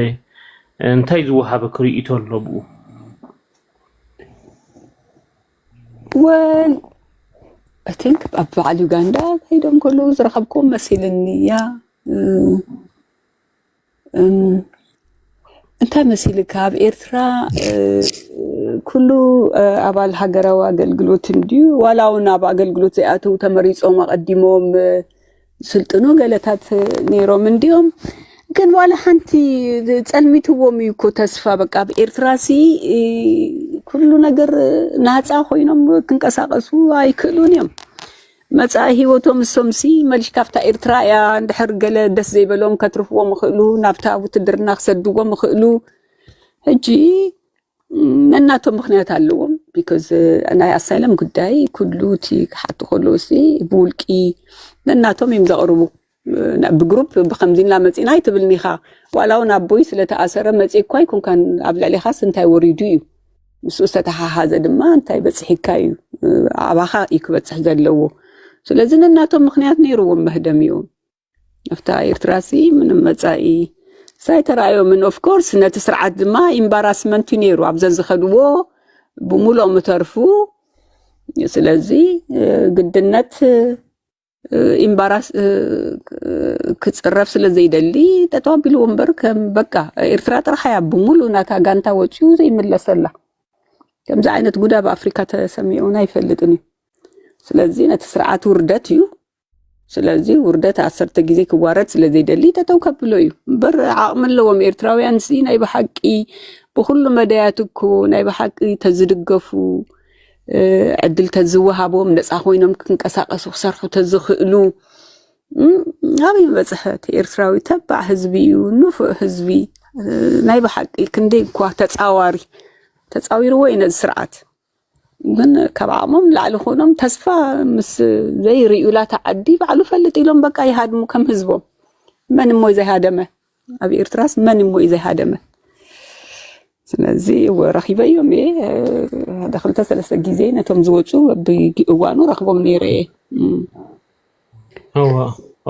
እንታይ ዝወሃበ ክርኢቶ ኣሎ ብኡ ወል I think about Uganda they don't go lose رخبكم مسيلنيا انت مسيلك اب ኤርትራ ኩሉ አባል ሀገራዊ አገልግሎት እንዲዩ ዋላውና በአገልግሎት ያተው ተመሪጾም አቀዲሞም ስልጥኖ ገለታት ኔሮም እንዲዮም ግን ዋላ ሓንቲ ጸልሚትዎም ይኮ ተስፋ በቃ በኤርትራሲ ኩሉ ነገር ናጻ ሆይኖም ክንቀሳቀሱ አይክሉንም መጻ ህይወቶም ሶምሲ መልሽ ካፍታ ኤርትራ ያ እንድሕር ገለ ደስ ዘይበሎም ከትርፍዎም ክእሉ ናብታ ውትድርና ክሰድዎም ክእሉ ሕጂ እናቶም ምክንያት ኣለዎም because ናይ አሳይለም ጉዳይ ኩሉ ቲ ሓቱ ኮሎሲ ቡልቂ እናቶም ይምዘቅርቡ بجروب بخمدين لا متين هاي تبلني خا ولاو نابوي سلتا أسرة متين كوي كون كان قبل عليه خاص انتي وريديو مسوسة هذا دما انتي بس حكايو عباخا يكبت سحزر لو سلازن الناتو مخنيات نيرو مهدميون نفتا إرتراسي من متاي سايترايو من اوف كورس نتسرعات دما امباراسمنت نيرو عبزاز خدوو بمولو مترفو سلازي قدنت امباراس كتصرف ስለዘይደሊ ተጣቢሉ ወንበር ከም በቃ ኤርትራ ጥራሓ ያብሙሉ ናታ ጋንታ ወጪው ዘይመለሰላ ከምዛ አይነት ጉዳ በአፍሪካ ተሰሚዑና ይፈልጥኒ ስለዚህ ነተ ስርዓት ውርደት እዩ ስለዚህ ውርደት 10 ግዜ ክዋረድ ስለዘይደሊ ተተው ከብሎ እዩ እምበር ዓቕሚ ኣለዎም ኤርትራውያን ሲ ናይ ብሓቂ ብኩሉ መዳያት እኮ ናይ ብሓቂ ተዝድገፉ ዕድል ተዝወሃቦም ነፃ ኮይኖም ክንቀሳቀሱ ክሰርሑ ተዝኽእሉ ኣበይ በፅሐ ኤርትራዊ ተባዕ ህዝቢ እዩ ንፉዕ ህዝቢ ናይ ብሓቂ ክንደይ እኳ ተፃዊርዎ እዩ ነዚ ስርዓት ግን ካብ ዓቕሞም ላዕሊ ኮይኖም ተስፋ ምስ ዘይርዩላ ተዓዲ ባዕሉ ፈልጥ ኢሎም በቃ ይሃድሙ ከም ህዝቦም መን እሞ ዘይሃደመ ኣብ ኤርትራስ መን እሞ ዘይሃደመ ስለዚ ወረኺበዮም ደኽልተ 3 ግዜ ነቶም ዝወፁ ብእዋኑ ረኽቦም ነይረ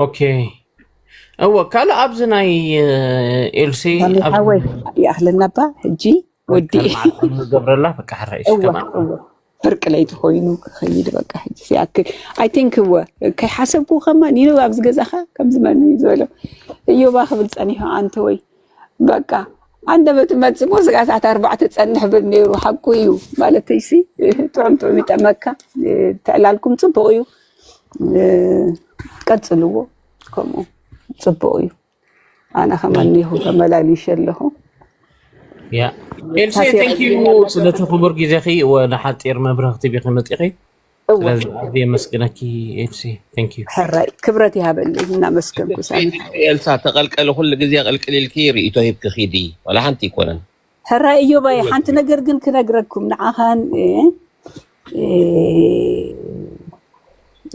ኦኬ ካልእ ኣብዚ ናይ ኤልሲ ኣወይ ይኣኽለና ባ ሕጂ ወዲ ገብረላ በቃ ሓራይሽ ከማ فرق ليت خوينو خيد بقى سياكل اي ثينك هو كي حسبكو خما نينو ابز غزاخا كم زمان يزولو ايو باخبل صنيها انت وي بقى عندما تمصمو ساعات 4 تصنح بالنيرو حقو يو مالتي سي طعمتو ميتمكا تعلالكم صبويو قصلو كمو صبويو انا خمني هو تملالي شلهو يا إلسي thank you سلطة خبر جزاخي ونحطير مبرغ تبي قيمة إخي لازم مسكنكي إلسي thank you حراي كبرتي هبل إننا مسكنكو سامي إلسا تقلق له كل جزء قلق للكيري يتوهب كخيدي ولا حنتي كونن حراي يوبا حنت نقرقن كنقرقكم نعهان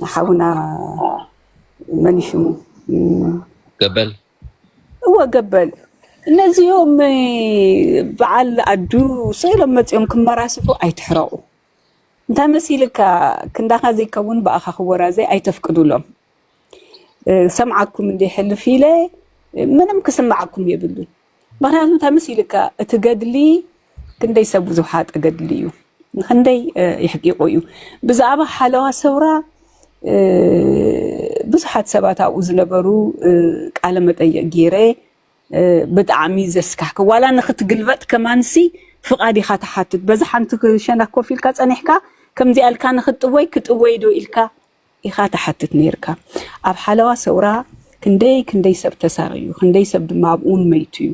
حاونا منشو قبل هو قبل እነዚኦም በዓል ኣዱ ሰሎም መፅኦም ክመራስፉ ኣይትሕረቁ እንታይ መሲልካ ክንዳኻ ዘይከውን በኣኻ ክወራዘይ ኣይተፍቅዱሎም ሰምዓኩም እንደ ሕልፍ ኢለ ምንም ክስማዓኩም የብሉን ምክንያቱ እንታይ መሲልካ እቲ ገድሊ ክንደይ ሰብ ብዙሓት ገድሊ እዩ ንክንደይ ይሕቂቁ እዩ ብዛዕባ ሓለዋ ሰውራ ብዙሓት ሰባት ኣብኡ ዝነበሩ ቃለ መጠይቅ ገይረ ብጣዕሚ ዘስካሕካ ዋላ ንኽትግልበጥ ከማንሲ ፍቓድ ኢኻ ተሓትት በዛ ሓንቲ ሸነኽ ኮፍ ኢልካ ፀኒሕካ ከምዚ ኣልካ ንኽጥወይ ክጥወይ ዶ ኢልካ ኢኻ ተሓትት ነይርካ ኣብ ሓለዋ ሰውራ ክንደይ ሰብ ተሳቂዩ ክንደይ ሰብ ድማ ኣብኡ መይቱ እዩ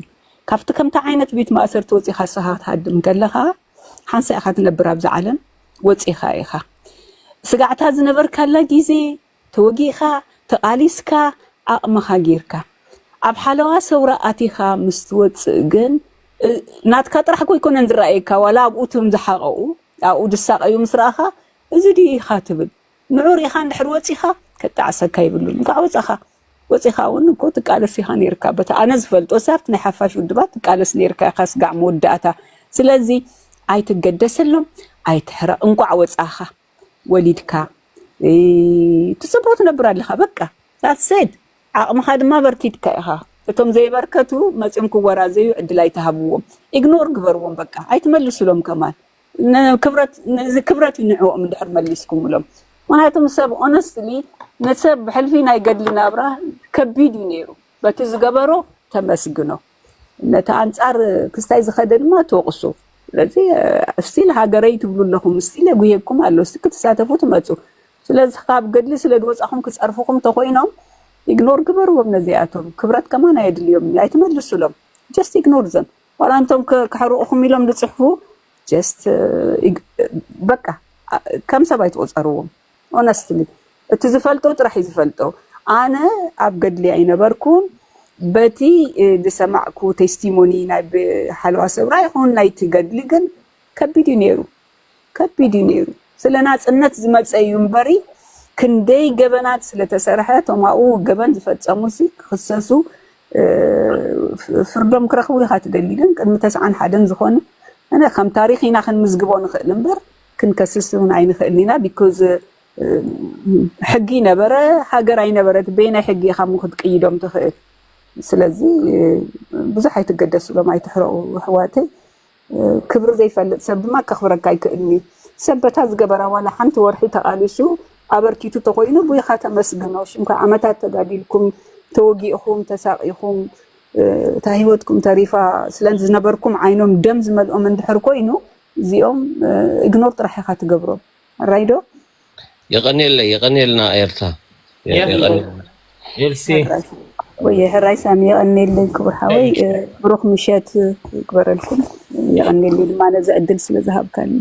ካብቲ ከምታ ዓይነት ቤት ማእሰርቲ ወፂኻ ስኻ ትሃድም ከለኻ ሓንሳ ኢኻ ትነብር ኣብዚ ዓለም ወፂኻ ኢኻ ስጋዕታ ዝነበርካላ ግዜ ተወጊእኻ ተቃሊስካ ኣቕምኻ ጌርካ ኣብ ሓለዋ ሰውራ ኣቲኻ ምስ ትወፅእ ግን ናትካ ጥራሕ ኮይኮነን ዝረኣየካ ዋላ ኣብኡ ቶም ዝሓቐኡ ኣብኡ ድሳቀዩ ምስ ረኣኻ እዚ ድዩ ኢኻ ትብል ንዑር ኢኻ እንድሕር ወፂኻ ከተዓሰካ ይብሉን እንኳዕ ወፂኻ እውን እኮ ትቃለስ ኢኻ ነርካ በታ ኣነ ዝፈልጦ ሳብቲ ናይ ሓፋሽ ውድባት ትቃለስ ነርካ ኢኻ ስጋዕ መወዳእታ ስለዚ ኣይትገደሰሎም ኣይትሕረቕ እንኳዕ ወፃኻ ወሊድካ ትፅብቅ ትነብር ኣለኻ በቃ ዛትሰድ ዓቕምኻ ድማ በርኪትካ ኢኻ እቶም ዘይበርከቱ መፅኦም ክወራዘዩ ዕድል ኣይተሃብዎም ኢግኖር ግበርዎም በቃ ኣይትመልሱሎም ከማን ክብረት ንዕኦም እንድሕር መሊስኩምሎም ምክንያቱም ሰብ ኦነስትሊ ነሰብ ብሕልፊ ናይ ገድሊ ናብራ ከቢድ እዩ ነይሩ በቲ ዝገበሮ ተመስግኖ ነቲ ኣንፃር ክስታይ ዝኸደ ድማ ተወቕሶ ስለዚ እስቲል ሃገረይ ትብሉ ኣለኹም እስቲል ጉየኩም ኣሎ እስቲ ክትሳተፉ ትመፁ ስለዚ ካብ ገድሊ ስለ ድወፃኹም ክፀርፉኩም ተኮይኖም ኢግኖር ግበርዎም ነዚኣቶም ክብረት ከማን ኣይድልዮም ኣይትመልሱሎም ጀስት ኢግኖር ዘም ዋላ እንቶም ክሕርቑኹም ኢሎም ዝፅሕፉ ጀስት በቃ ከም ሰብ ኣይትቆፀርዎም ኦነስትሊ እቲ ዝፈልጦ ጥራሕ እዩ ዝፈልጦ ኣነ ኣብ ገድሊ ኣይነበርኩን በቲ ዝሰማዕኩ ቴስቲሞኒ ናይ ሓለዋ ሰብራ ይኹን ናይቲ ገድሊ ግን ከቢድ እዩ ነይሩ ስለ ናፅነት ዝመፀ እዩ እምበሪ ክንደይ ገበናት ስለተሰርሐ ቶማኡ ገበን ዝፈፀሙ ሲ ክክሰሱ ፍርዶም ክረኽቡ ኢኻ ትደሊ ግን ቅድሚ 91 ዝኾነ ኣነ ከም ታሪክ ኢና ክንምዝግቦ ንኽእል እምበር ክንከስስ እውን ኣይንኽእል ኢና ቢኮዝ ሕጊ ነበረ ሃገር ኣይነበረት በናይ ሕጊ ኢኻ ክትቅይዶም ትኽእል ስለዚ ብዙሕ ኣይትገደሱሎም ኣይትሕረቑ ኣሕዋተይ ክብሪ ዘይፈልጥ ሰብ ድማ ከኽብረካ ኣይክእልኒ ሰበታ ዝገበራ ዋላ ሓንቲ ወርሒ ተቃሊሱ ኣበርኪቱ ተኮይኑ ቡይኻ ተመስግኖ ሽምካ ዓመታት ተጋዲልኩም ተወጊእኹም ተሳቂኹም እታ ሂወትኩም ተሪፋ ስለን ዝነበርኩም ዓይኖም ደም ዝመልኦም እንድሕር ኮይኑ እዚኦም ኢግኖር ጥራሕ ኢኻ ትገብሮም ራይዶ يغني لنا إيرتا ኤልሲ ወይ ህራይ ሳሚ يغنيልኝ ክቡር ሓወይ ብሩኽ ምሸት ይግበረልኩም يغنيልኝ ማለት ዘዕድል ስለ ዝሃብካኒ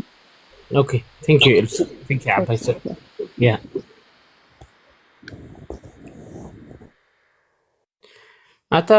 ኦኬ ቴንክ ዩ ኤልሲ ቴንክ ዩ ዓባይ ሰብ ያ አታ